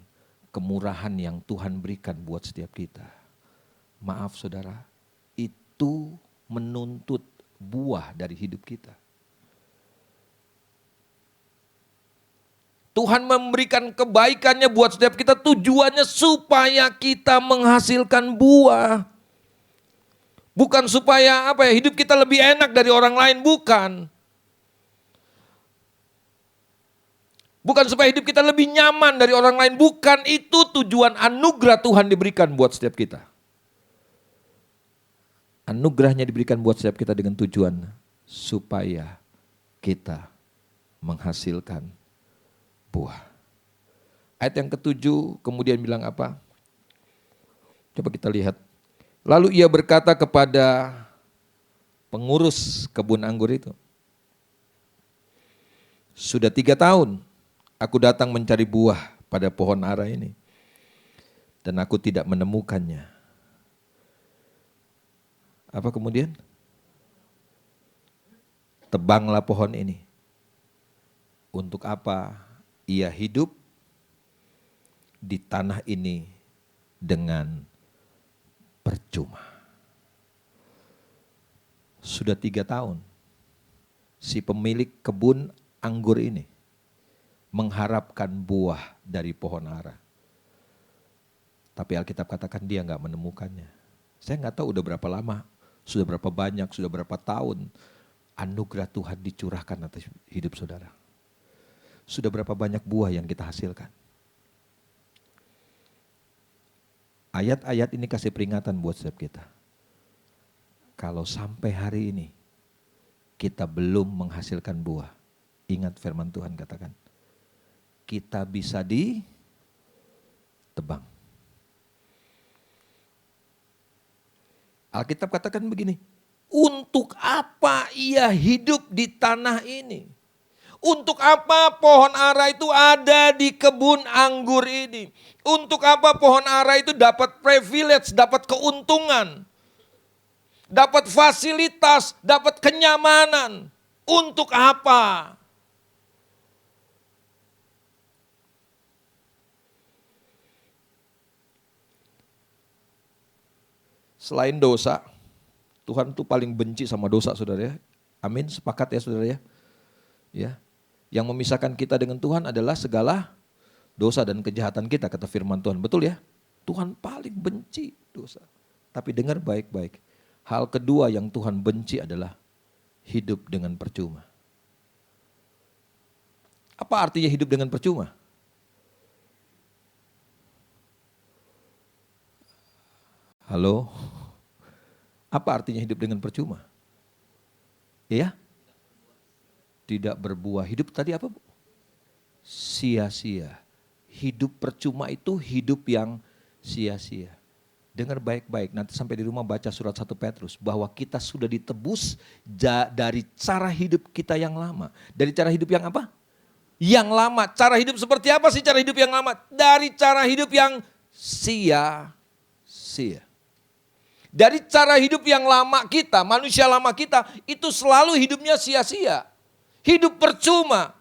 kemurahan yang Tuhan berikan buat setiap kita. Maaf saudara, itu menuntut buah dari hidup kita. Tuhan memberikan kebaikannya buat setiap kita, tujuannya supaya kita menghasilkan buah. Bukan supaya hidup kita lebih enak dari orang lain, bukan. Bukan supaya hidup kita lebih nyaman dari orang lain, bukan. Itu tujuan anugerah Tuhan diberikan buat setiap kita. Anugerahnya diberikan buat setiap kita dengan tujuan supaya kita menghasilkan buah. Ayat yang ke-7 kemudian bilang apa? Coba kita lihat. Lalu ia berkata kepada pengurus kebun anggur itu, sudah 3 tahun aku datang mencari buah pada pohon ara ini, dan aku tidak menemukannya. Apa kemudian? Tebanglah pohon ini. Untuk apa ia hidup di tanah ini dengan percuma. Sudah 3 tahun si pemilik kebun anggur ini mengharapkan buah dari pohon ara. Tapi Alkitab katakan dia nggak menemukannya. Saya nggak tahu udah berapa lama, sudah berapa banyak, sudah berapa tahun anugerah Tuhan dicurahkan atas hidup saudara. Sudah berapa banyak buah yang kita hasilkan. Ayat-ayat ini kasih peringatan buat setiap kita. Kalau sampai hari ini kita belum menghasilkan buah, ingat firman Tuhan katakan, kita bisa ditebang. Alkitab katakan begini, untuk apa ia hidup di tanah ini? Untuk apa pohon ara itu ada di kebun anggur ini? Untuk apa pohon ara itu dapat privilege, dapat keuntungan, dapat fasilitas, dapat kenyamanan? Untuk apa? Selain dosa, Tuhan tuh paling benci sama dosa saudara ya. Amin, sepakat ya saudara ya. Ya. Yang memisahkan kita dengan Tuhan adalah segala dosa dan kejahatan kita, kata firman Tuhan. Betul ya? Tuhan paling benci dosa. Tapi dengar baik-baik. Hal kedua yang Tuhan benci adalah hidup dengan percuma. Apa artinya hidup dengan percuma? Halo? Apa artinya hidup dengan percuma? Ya? Tidak berbuah. Hidup tadi apa, Bu? Sia-sia. Hidup percuma itu hidup yang sia-sia. Dengar baik-baik, nanti sampai di rumah baca surat 1 Petrus. Bahwa kita sudah ditebus dari cara hidup kita yang lama. Dari cara hidup yang apa? Yang lama. Cara hidup seperti apa sih cara hidup yang lama? Dari cara hidup yang sia-sia. Dari cara hidup yang lama kita, manusia lama kita, itu selalu hidupnya sia-sia. Hidup percuma.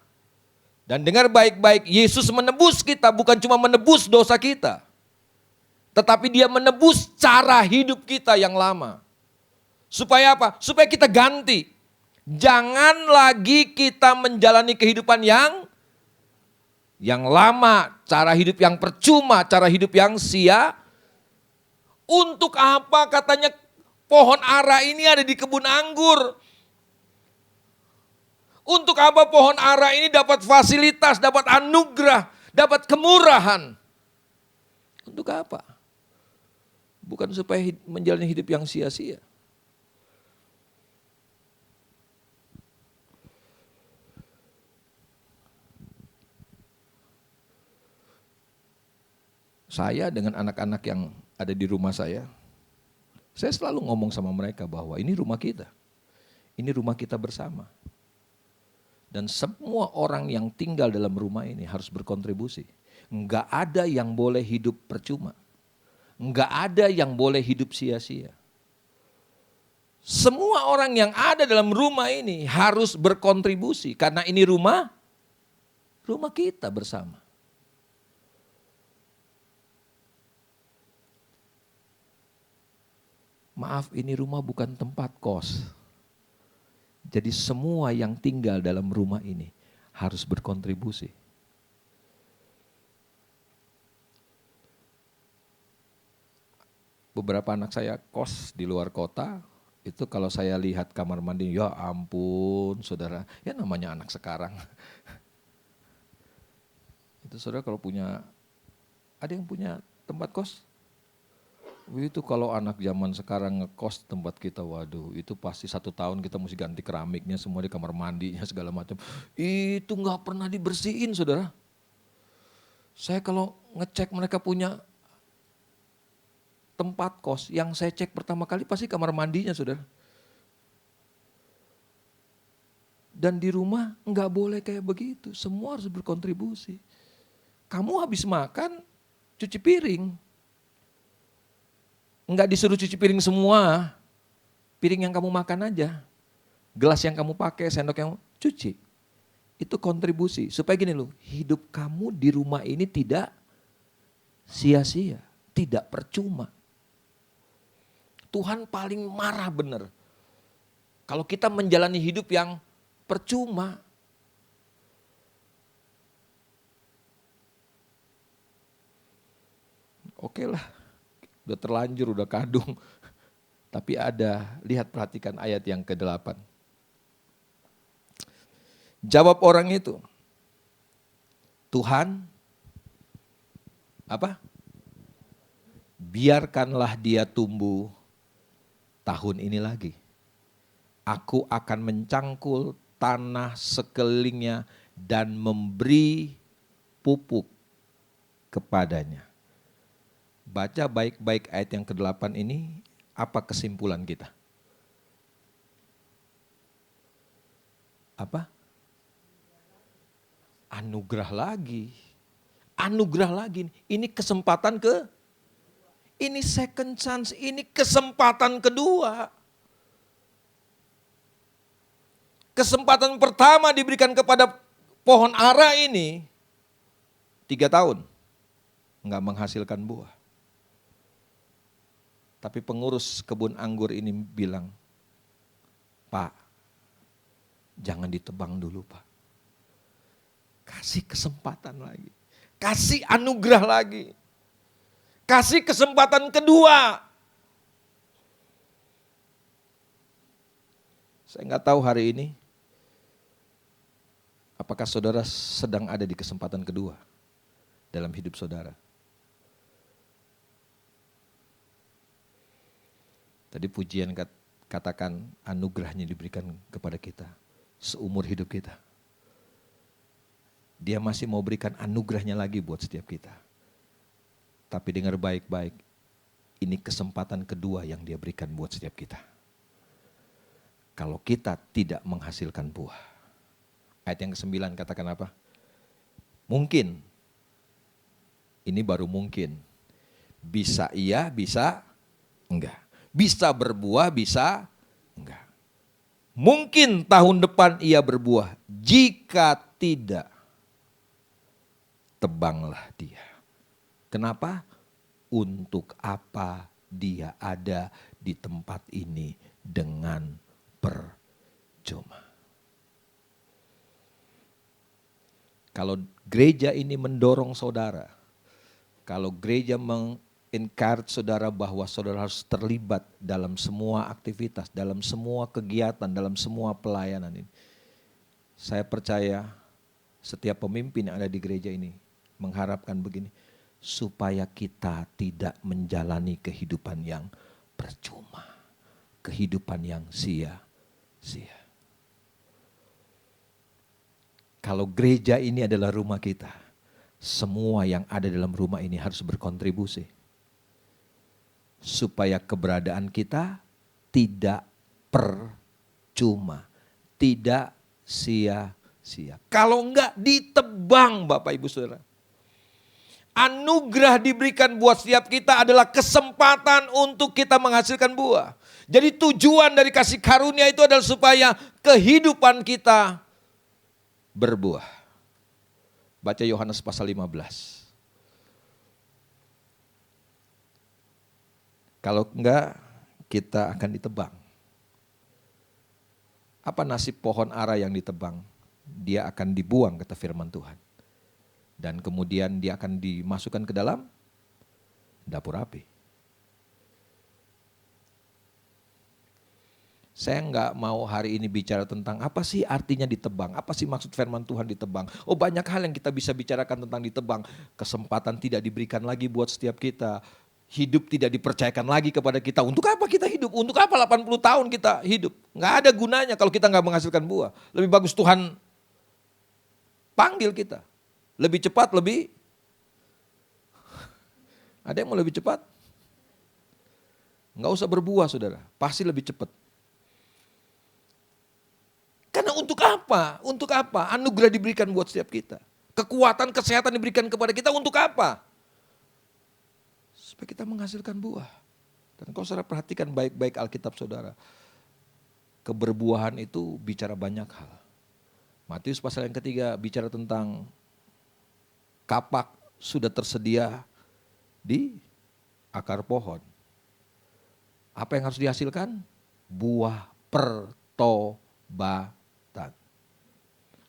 Dan dengar baik-baik, Yesus menebus kita bukan cuma menebus dosa kita. Tetapi dia menebus cara hidup kita yang lama. Supaya apa? Supaya kita ganti. Jangan lagi kita menjalani kehidupan yang lama, cara hidup yang percuma, cara hidup yang sia. Untuk apa katanya pohon ara ini ada di kebun anggur? Untuk apa pohon ara ini dapat fasilitas, dapat anugerah, dapat kemurahan? Untuk apa? Bukan supaya menjalani hidup yang sia-sia. Saya dengan anak-anak yang ada di rumah saya selalu ngomong sama mereka bahwa ini rumah kita. Ini rumah kita bersama. Dan semua orang yang tinggal dalam rumah ini harus berkontribusi. Enggak ada yang boleh hidup percuma. Enggak ada yang boleh hidup sia-sia. Semua orang yang ada dalam rumah ini harus berkontribusi. Karena ini rumah kita bersama. Maaf, ini rumah bukan tempat kos. Jadi semua yang tinggal dalam rumah ini harus berkontribusi. Beberapa anak saya kos di luar kota, itu kalau saya lihat kamar mandi, ya ampun saudara, ya namanya anak sekarang. Itu saudara kalau ada yang punya tempat kos? Itu kalau anak zaman sekarang ngekos tempat kita, waduh itu pasti 1 tahun kita mesti ganti keramiknya semua di kamar mandinya segala macam. Itu nggak pernah dibersihin saudara. Saya kalau ngecek mereka punya tempat kos, yang saya cek pertama kali pasti kamar mandinya saudara. Dan di rumah nggak boleh kayak begitu, semua harus berkontribusi. Kamu habis makan, cuci piring. Enggak disuruh cuci piring semua, piring yang kamu makan aja. Gelas yang kamu pakai, sendok yang cuci. Itu kontribusi, supaya gini loh, hidup kamu di rumah ini tidak sia-sia, tidak percuma. Tuhan paling marah bener. Kalau kita menjalani hidup yang percuma. Oke lah. Udah terlanjur, udah kadung. Tapi lihat perhatikan ayat yang ke-8. Jawab orang itu, Tuhan, apa? Biarkanlah dia tumbuh tahun ini lagi. Aku akan mencangkul tanah sekelilingnya dan memberi pupuk kepadanya. Baca baik-baik ayat yang ke-8 ini, apa kesimpulan kita? Apa? Anugerah lagi. Anugerah lagi. Ini kesempatan ini second chance, ini kesempatan kedua. Kesempatan pertama diberikan kepada pohon ara ini 3 tahun. Enggak menghasilkan buah. Tapi pengurus kebun anggur ini bilang, Pak, jangan ditebang dulu Pak. Kasih kesempatan lagi. Kasih anugerah lagi. Kasih kesempatan kedua. Saya nggak tahu hari ini, apakah saudara sedang ada di kesempatan kedua dalam hidup saudara. Tadi pujian katakan anugerahnya diberikan kepada kita seumur hidup kita. Dia masih mau berikan anugerahnya lagi buat setiap kita. Tapi dengar baik-baik, ini kesempatan kedua yang dia berikan buat setiap kita. Kalau kita tidak menghasilkan buah. Ayat yang ke-9 katakan apa? Mungkin. Ini baru mungkin. Bisa iya, bisa enggak. Bisa berbuah, bisa enggak. Mungkin tahun depan ia berbuah. Jika tidak, tebanglah dia. Kenapa? Untuk apa dia ada di tempat ini dengan percuma. percuma. Kalau gereja ini mendorong saudara, kalau gereja encourage saudara bahwa saudara harus terlibat dalam semua aktivitas, dalam semua kegiatan, dalam semua pelayanan ini. Saya percaya setiap pemimpin yang ada di gereja ini mengharapkan begini, supaya kita tidak menjalani kehidupan yang percuma, kehidupan yang sia-sia. Kalau gereja ini adalah rumah kita, semua yang ada dalam rumah ini harus berkontribusi. Supaya keberadaan kita tidak percuma, tidak sia-sia. Kalau enggak ditebang Bapak Ibu Saudara. Anugerah diberikan buat setiap kita adalah kesempatan untuk kita menghasilkan buah. Jadi tujuan dari kasih karunia itu adalah supaya kehidupan kita berbuah. Baca Yohanes pasal 15. Kalau enggak, kita akan ditebang. Apa nasib pohon ara yang ditebang? Dia akan dibuang, kata firman Tuhan. Dan kemudian dia akan dimasukkan ke dalam dapur api. Saya enggak mau hari ini bicara tentang apa sih artinya ditebang, apa sih maksud firman Tuhan ditebang. Oh, banyak hal yang kita bisa bicarakan tentang ditebang. Kesempatan tidak diberikan lagi buat setiap kita. Hidup tidak dipercayakan lagi kepada kita. Untuk apa kita hidup? Untuk apa 80 tahun kita hidup? Enggak ada gunanya kalau kita enggak menghasilkan buah. Lebih bagus Tuhan panggil kita. Lebih cepat, lebih. Ada yang mau lebih cepat? Enggak usah berbuah saudara, pasti lebih cepat. Karena untuk apa? Untuk apa? Anugerah diberikan buat setiap kita. Kekuatan, kesehatan diberikan kepada kita untuk apa? Supaya kita menghasilkan buah. Dan kalau saudara perhatikan baik-baik Alkitab saudara. Keberbuahan itu bicara banyak hal. Matius pasal yang ketiga bicara tentang kapak sudah tersedia di akar pohon. Apa yang harus dihasilkan? Buah pertobatan.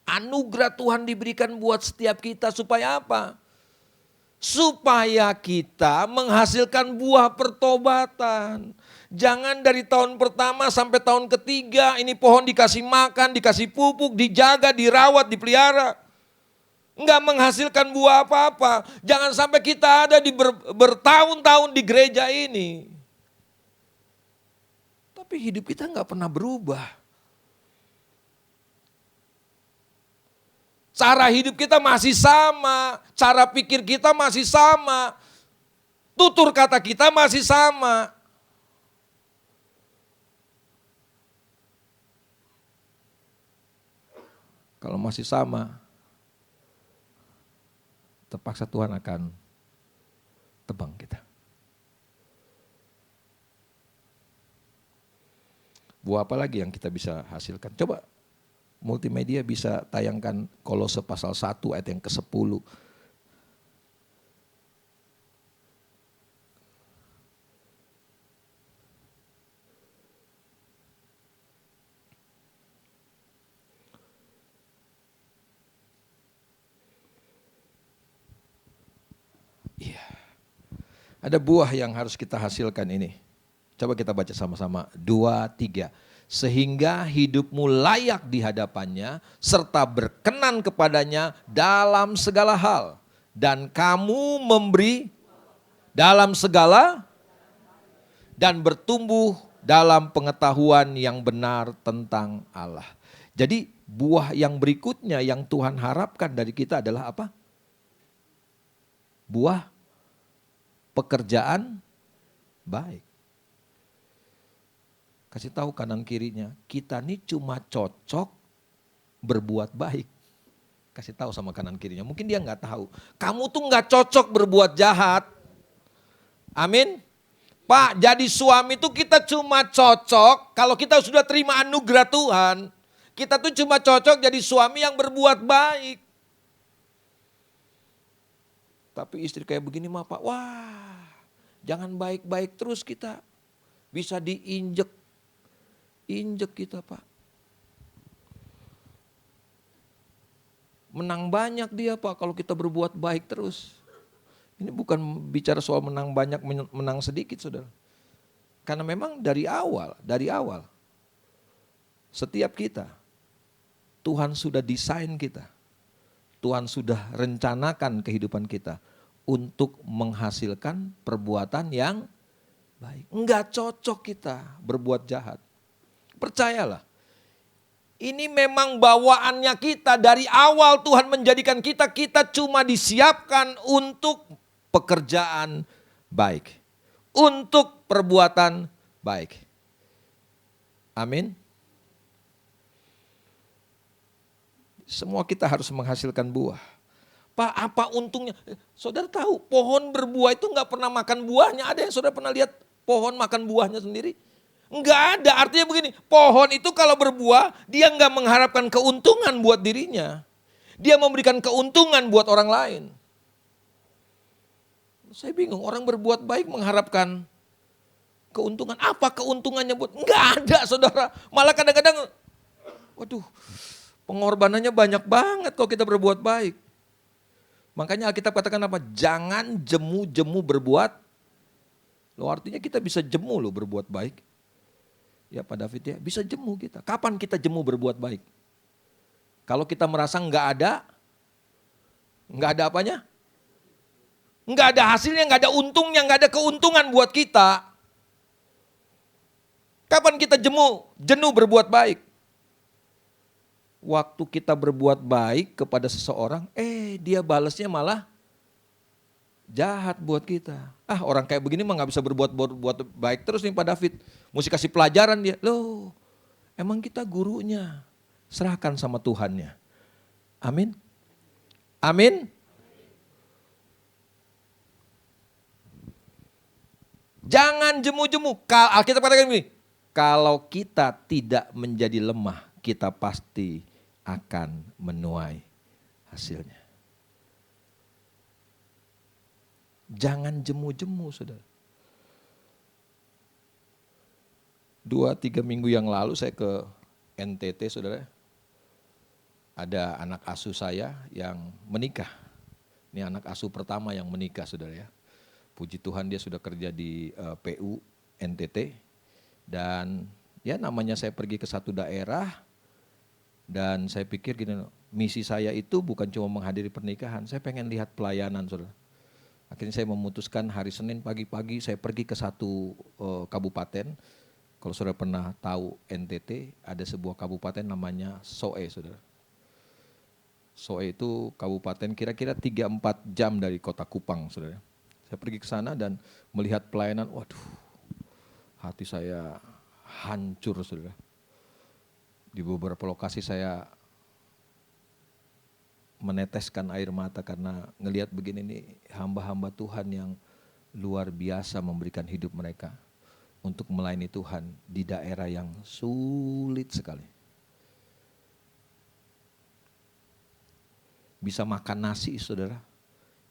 Anugerah Tuhan diberikan buat setiap kita supaya apa? Supaya kita menghasilkan buah pertobatan. Jangan dari tahun pertama sampai tahun ketiga ini pohon dikasih makan, dikasih pupuk, dijaga, dirawat, dipelihara. Enggak menghasilkan buah apa-apa. Jangan sampai kita ada di bertahun-tahun di gereja ini. Tapi hidup kita enggak pernah berubah. Cara hidup kita masih sama, cara pikir kita masih sama, tutur kata kita masih sama. Kalau masih sama, terpaksa Tuhan akan tebang kita. Buah apa lagi yang kita bisa hasilkan? Coba multimedia bisa tayangkan Kolose pasal 1 ayat yang ke-10. Iya. Ada buah yang harus kita hasilkan ini. Coba kita baca sama-sama. 2, 3. Sehingga hidupmu layak di hadapannya, serta berkenan kepadanya dalam segala hal. Dan kamu memberi dalam segala, dan bertumbuh dalam pengetahuan yang benar tentang Allah. Jadi buah yang berikutnya yang Tuhan harapkan dari kita adalah apa? Buah pekerjaan baik. Kasih tahu kanan kirinya, kita ini cuma cocok berbuat baik. Kasih tahu sama kanan kirinya, mungkin dia nggak tahu. Kamu tuh nggak cocok berbuat jahat. Amin. Pak, jadi suami tuh kita cuma cocok kalau kita sudah terima anugerah Tuhan. Kita tuh cuma cocok jadi suami yang berbuat baik. Tapi istri kayak begini mah Pak, wah jangan baik-baik terus kita. Bisa diinjek kita Pak. Menang banyak dia Pak kalau kita berbuat baik terus. Ini bukan bicara soal menang banyak, menang sedikit saudara. Karena memang dari awal, setiap kita, Tuhan sudah desain kita. Tuhan sudah rencanakan kehidupan kita untuk menghasilkan perbuatan yang baik. Enggak cocok kita berbuat jahat. Percayalah. Ini memang bawaannya kita dari awal Tuhan menjadikan kita cuma disiapkan untuk pekerjaan baik. Untuk perbuatan baik. Amin. Semua kita harus menghasilkan buah. Pak, apa untungnya? Saudara tahu pohon berbuah itu nggak pernah makan buahnya. Ada yang saudara pernah lihat pohon makan buahnya sendiri? Enggak ada, artinya begini, pohon itu kalau berbuah, dia enggak mengharapkan keuntungan buat dirinya. Dia memberikan keuntungan buat orang lain. Saya bingung, orang berbuat baik mengharapkan keuntungan. Apa keuntungannya buat? Enggak ada saudara. Malah kadang-kadang, waduh, pengorbanannya banyak banget kalau kita berbuat baik. Makanya Alkitab katakan apa? Jangan jemu-jemu berbuat. Loh artinya kita bisa jemu loh berbuat baik. Ya Pak David ya, bisa jemu kita. Kapan kita jemu berbuat baik? Kalau kita merasa enggak ada apanya? Enggak ada hasilnya, enggak ada untungnya, enggak ada keuntungan buat kita. Kapan kita jenuh berbuat baik? Waktu kita berbuat baik kepada seseorang, dia balasnya malah jahat buat kita. Orang kayak begini mah gak bisa berbuat baik terus nih Pak David. Mesti kasih pelajaran dia. Loh, emang kita gurunya. Serahkan sama Tuhannya. Amin. Amin. Jangan jemu-jemu. Alkitab katakan begini. Kalau kita tidak menjadi lemah, kita pasti akan menuai hasilnya. Jangan jemu-jemu saudara. 2-3 minggu yang lalu saya ke NTT saudara. Ada anak asuh saya yang menikah. Ini anak asuh pertama yang menikah saudara ya. Puji Tuhan dia sudah kerja di PU NTT. Dan ya namanya saya pergi ke satu daerah. Dan saya pikir gini, misi saya itu bukan cuma menghadiri pernikahan. Saya pengen lihat pelayanan saudara. Akhirnya saya memutuskan hari Senin pagi-pagi saya pergi ke satu kabupaten. Kalau saudara pernah tahu NTT, ada sebuah kabupaten namanya Soe saudara. Soe itu kabupaten kira-kira 3-4 jam dari kota Kupang saudara. Saya pergi ke sana dan melihat pelayanan, waduh hati saya hancur saudara. Di beberapa lokasi saya meneteskan air mata karena ngelihat begini nih hamba-hamba Tuhan yang luar biasa memberikan hidup mereka untuk melayani Tuhan di daerah yang sulit sekali. Bisa makan nasi saudara,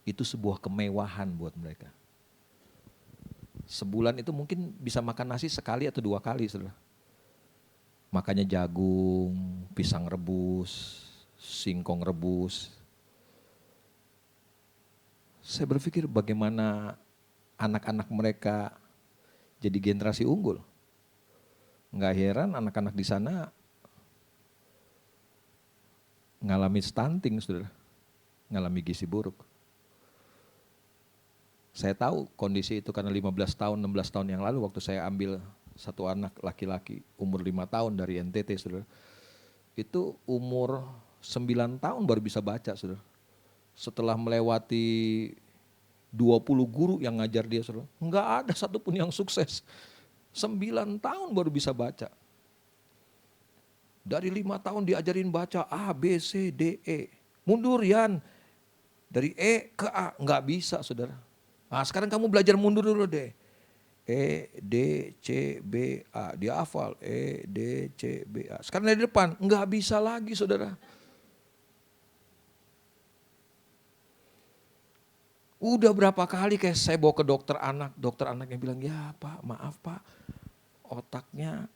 itu sebuah kemewahan buat mereka. Sebulan itu mungkin bisa makan nasi sekali atau 2 kali saudara. Makanya jagung, pisang rebus, singkong rebus. Saya berpikir bagaimana anak-anak mereka jadi generasi unggul. Nggak heran anak-anak di sana ngalami stunting, saudara. Ngalami gizi buruk. Saya tahu kondisi itu karena 15 tahun, 16 tahun yang lalu waktu saya ambil satu anak laki-laki umur 5 tahun dari NTT, saudara. Itu umur 9 tahun baru bisa baca, saudara. Setelah melewati 20 guru yang ngajar dia, saudara. Enggak ada satupun yang sukses. 9 tahun baru bisa baca. Dari 5 tahun diajarin baca A, B, C, D, E. Mundur Yan. Dari E ke A, enggak bisa, saudara. Nah, sekarang kamu belajar mundur dulu deh. E, D, C, B, A. Dia hafal. E, D, C, B, A. Sekarang dari depan, enggak bisa lagi, saudara. Udah berapa kali kayak saya bawa ke dokter anaknya bilang, ya Pak, maaf Pak, otaknya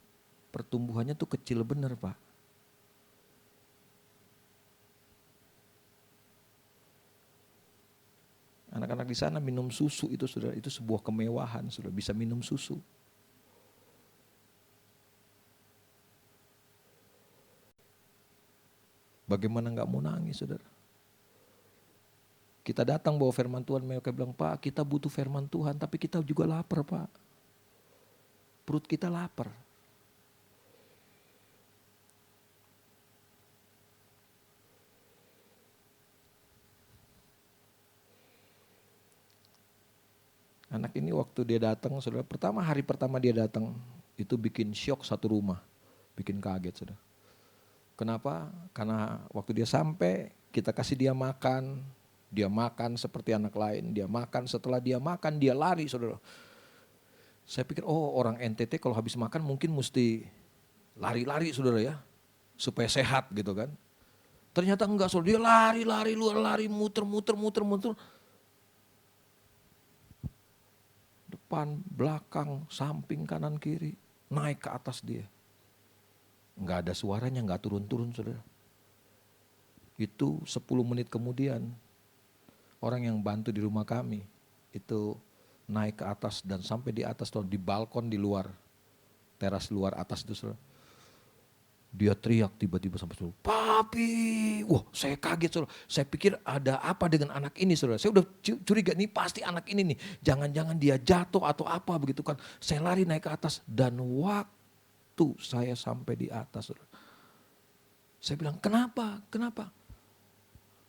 pertumbuhannya tuh kecil bener Pak. anak-anak di sana minum susu itu saudara, itu sebuah kemewahan saudara, bisa minum susu. Bagaimana nggak mau nangis saudara? Kita datang bawa firman Tuhan, mereka bilang, Pak kita butuh firman Tuhan, tapi kita juga lapar Pak. Perut kita lapar. Anak ini waktu dia datang, saudara, hari pertama dia datang, itu bikin syok satu rumah, bikin kaget saudara. Kenapa? Karena waktu dia sampai, kita kasih dia makan seperti anak lain, dia makan, setelah dia makan dia lari saudara. Saya pikir orang NTT kalau habis makan mungkin mesti lari-lari saudara ya, supaya sehat gitu kan. Ternyata enggak saudara, dia lari, muter. Depan, belakang, samping, kanan, kiri, naik ke atas dia. Enggak ada suaranya, enggak turun-turun saudara. Itu 10 menit kemudian, orang yang bantu di rumah kami, itu naik ke atas dan sampai di atas, di balkon di luar, teras luar atas itu saudara. Dia teriak tiba-tiba sampai saudara, Papi, wah saya kaget saudara, saya pikir ada apa dengan anak ini saudara, saya udah curiga nih pasti anak ini nih, jangan-jangan dia jatuh atau apa begitu kan, saya lari naik ke atas dan waktu saya sampai di atas saudara, saya bilang kenapa,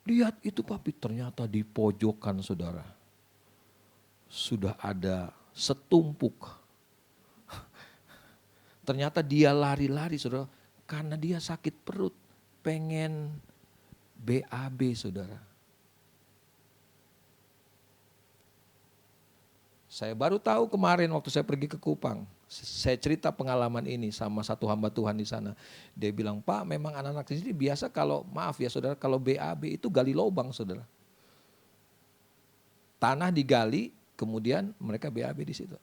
lihat itu Papi, ternyata di pojokan saudara, sudah ada setumpuk, ternyata dia lari-lari saudara, karena dia sakit perut, pengen BAB saudara. Saya baru tahu kemarin waktu saya pergi ke Kupang, saya cerita pengalaman ini sama satu hamba Tuhan di sana. Dia bilang, Pak memang anak-anak di sini biasa kalau, maaf ya saudara, kalau BAB itu gali lubang saudara. Tanah digali, kemudian mereka BAB di situ.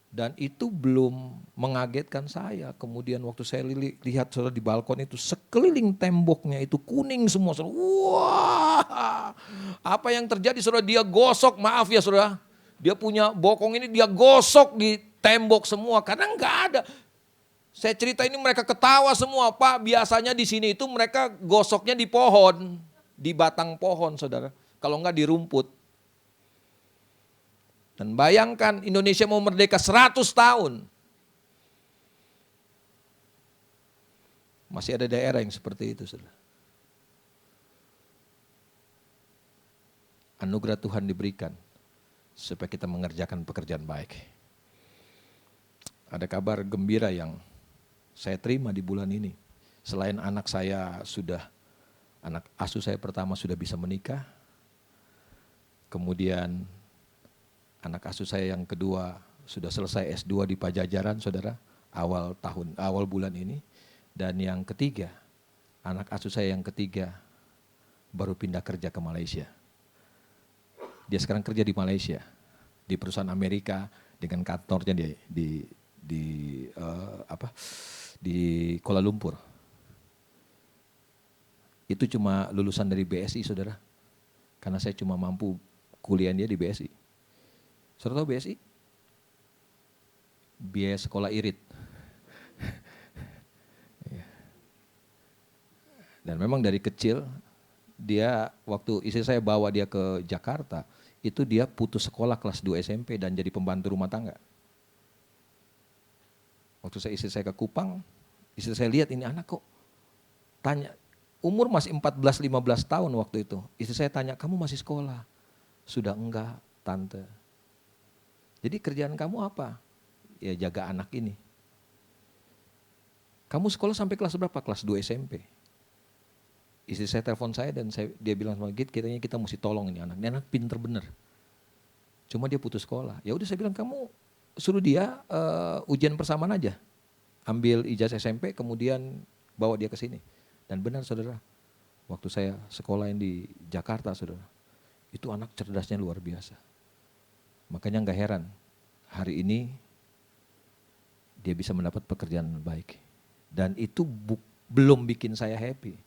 Dan itu belum mengagetkan saya. Kemudian waktu saya lihat saudara di balkon itu, sekeliling temboknya itu kuning semua saudara. Wah, apa yang terjadi saudara? Dia gosok, maaf ya saudara, dia punya bokong ini dia gosok di tembok semua karena enggak ada. Saya cerita ini mereka ketawa semua, Pak biasanya di sini itu mereka gosoknya di pohon, di batang pohon saudara, kalau enggak di rumput. Dan bayangkan Indonesia mau merdeka 100 tahun. Masih ada daerah yang seperti itu saudara. Anugerah Tuhan diberikan supaya kita mengerjakan pekerjaan baik. Ada kabar gembira yang saya terima di bulan ini. Selain anak asuh saya pertama sudah bisa menikah. Kemudian anak asuh saya yang kedua sudah selesai S2 di Pajajaran saudara, awal bulan ini. Dan yang ketiga, anak asuh saya yang ketiga baru pindah kerja ke Malaysia. Dia sekarang kerja di Malaysia, di perusahaan Amerika dengan kantornya di Kuala Lumpur. Itu cuma lulusan dari BSI saudara, karena saya cuma mampu kuliah dia di BSI. Saudara tahu BSI? Biaya sekolah irit. Dan memang dari kecil, dia waktu istri saya bawa dia ke Jakarta, itu dia putus sekolah kelas 2 SMP dan jadi pembantu rumah tangga. Waktu istri saya ke Kupang, istri saya lihat ini anak kok, tanya, umur masih 14-15 tahun waktu itu. Istri saya tanya, kamu masih sekolah? Sudah enggak, tante. Jadi kerjaan kamu apa? Ya jaga anak ini. Kamu sekolah sampai kelas berapa? Kelas 2 SMP. Istri saya telepon saya dan dia bilang sama Git, kita mesti tolong ini anak. Ini anak pinter bener. Cuma dia putus sekolah. Ya udah saya bilang kamu suruh dia ujian persamaan aja. Ambil ijazah SMP kemudian bawa dia ke sini. Dan benar saudara, waktu saya sekolah di Jakarta saudara, itu anak cerdasnya luar biasa. Makanya gak heran, hari ini dia bisa mendapat pekerjaan baik. Dan itu belum bikin saya happy.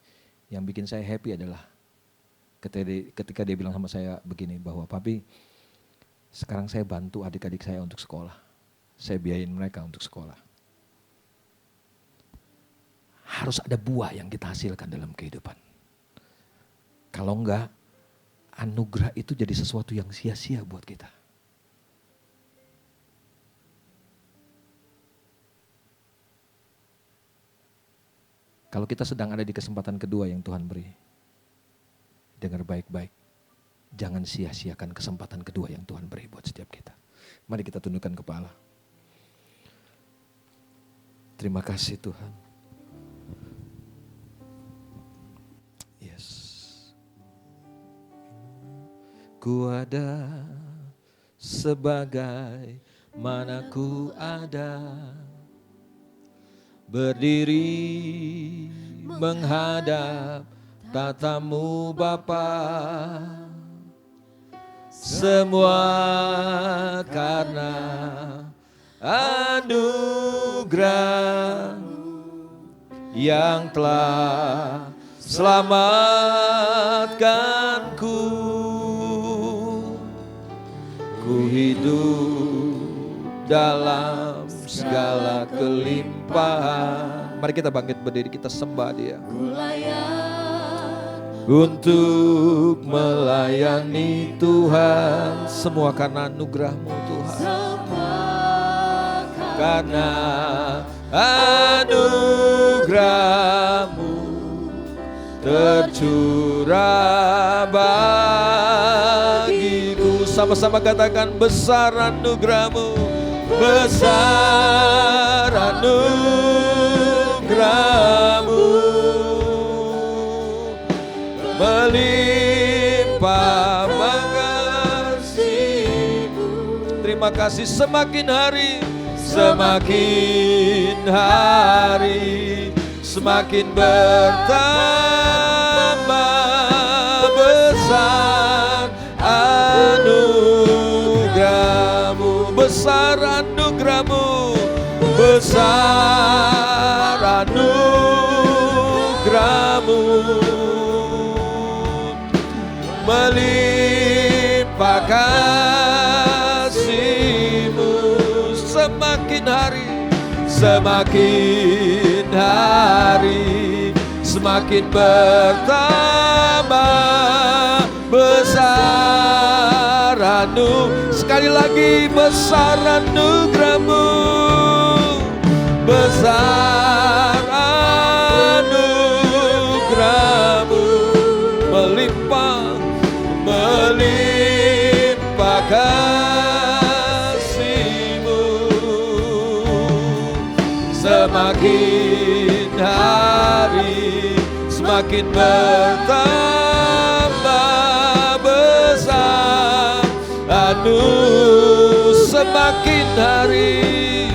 Yang bikin saya happy adalah Ketika dia bilang sama saya begini, bahwa papi, sekarang saya bantu adik-adik saya untuk sekolah. Saya biayain mereka untuk sekolah. Harus ada buah yang kita hasilkan dalam kehidupan. Kalau enggak, anugerah itu jadi sesuatu yang sia-sia buat kita. Kalau kita sedang ada di kesempatan kedua yang Tuhan beri, dengar baik-baik. Jangan sia-siakan kesempatan kedua yang Tuhan beri buat setiap kita. Mari kita tundukkan kepala. Terima kasih Tuhan. Yes. Ku ada sebagai mana ku ada, berdiri menghadap tatamu Bapa. Semua karena anugerah yang telah selamatkanku. Ku hidup dalam segala kelimpahan. Mari kita bangkit berdiri, kita sembah Dia. Ku layak Untuk melayani Tuhan, semua karena anugerah-Mu Tuhan. semua Karena anugerah-Mu tercurah bagiku. Sama-sama katakan, besar anugerah-Mu, besar anugerah-Mu, melimpah mengasihi-Mu. Terima kasih. Semakin hari semakin bertambah besar anugerah-Mu, besar anugerah-Mu, besar anugerah-Mu, melimpah kasih-Mu. Semakin hari semakin bertambah besar sekali lagi, besar anugerah-Mu, besar anugerah-Mu, melimpah kasih-Mu. Semakin hari semakin bertambah besar semakin hari,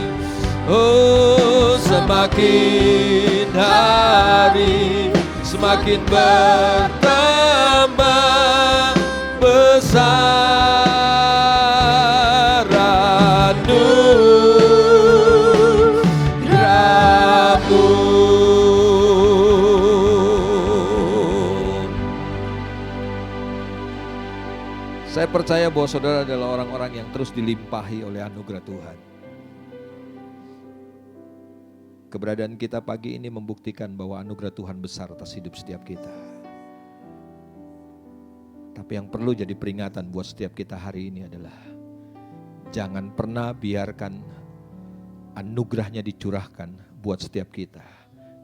oh semakin hari semakin bertambah besar anugerah-Mu. Saya percaya bahwa saudara adalah orang-orang yang terus dilimpahi oleh anugerah Tuhan. Keberadaan kita pagi ini membuktikan bahwa anugerah Tuhan besar atas hidup setiap kita. Tapi yang perlu jadi peringatan buat setiap kita hari ini adalah jangan pernah biarkan anugerahnya dicurahkan buat setiap kita.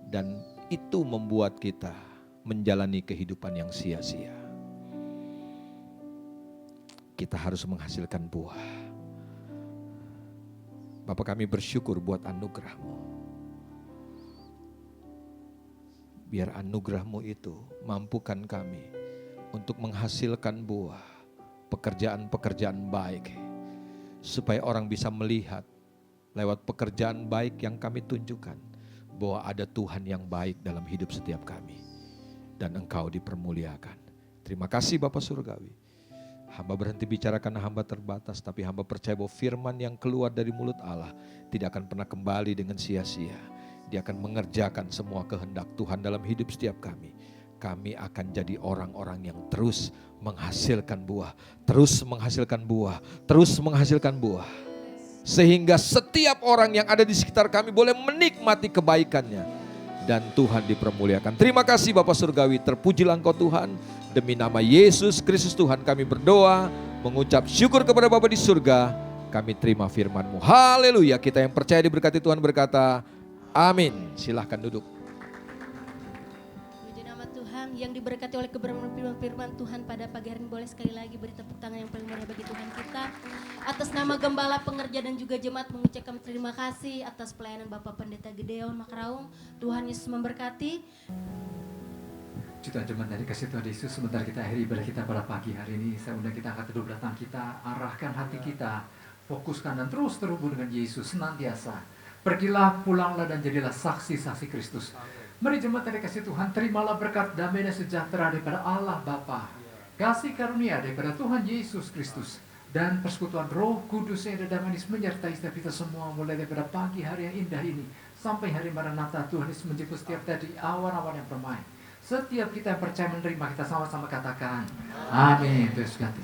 Dan itu membuat kita menjalani kehidupan yang sia-sia. Kita harus menghasilkan buah. Bapa, kami bersyukur buat anugerah-Mu. Biar anugerah-Mu itu mampukan kami untuk menghasilkan buah, pekerjaan-pekerjaan baik, supaya orang bisa melihat lewat pekerjaan baik yang kami tunjukkan bahwa ada Tuhan yang baik dalam hidup setiap kami, dan Engkau dipermuliakan. Terima kasih Bapa Surgawi. Hamba berhenti bicara karena hamba terbatas, tapi hamba percaya bahwa firman yang keluar dari mulut Allah tidak akan pernah kembali dengan sia-sia. Dia akan mengerjakan semua kehendak Tuhan dalam hidup setiap kami. kami akan jadi orang-orang yang terus menghasilkan buah, terus menghasilkan buah, terus menghasilkan buah. Sehingga setiap orang yang ada di sekitar kami boleh menikmati kebaikannya. Dan Tuhan dipermuliakan. Terima kasih Bapa Surgawi, terpujilah Engkau Tuhan. Demi nama Yesus Kristus Tuhan kami berdoa, mengucap syukur kepada Bapa di surga. Kami terima firman-Mu. Haleluya. Kita yang percaya diberkati Tuhan berkata, amin. Silahkan duduk. Puji nama Tuhan yang diberkati oleh kebenaran firman Tuhan pada pagi hari ini. Boleh sekali lagi beri tepuk tangan yang paling meriah bagi Tuhan kita. Atas nama Gembala, pengerja dan juga jemaat mengucapkan terima kasih atas pelayanan Bapak Pendeta Gideon Makaraung. Tuhan Yesus memberkati. Jutaan jemaat dari kasih Tuhan Yesus, sebentar kita akhiri ibadah kita pada pagi hari ini. Saya undang kita angkat kedua belah tangan kita, arahkan hati kita, fokuskan dan terus terhubung dengan Yesus senantiasa. Pergilah, pulanglah dan jadilah saksi-saksi Kristus. Mari jemaat dari kasih Tuhan, terimalah berkat damai dan sejahtera daripada Allah Bapa, kasih karunia daripada Tuhan Yesus Kristus, dan persekutuan Roh Kudus yang ada manis menyertai setiap kita semua mulai daripada pagi hari yang indah ini sampai hari Maranatha. Tuhan Yesus menjemput setiap tadi awan-awan yang permai. Setiap kita yang percaya menerima, kita sama-sama katakan amin. Terus ganti.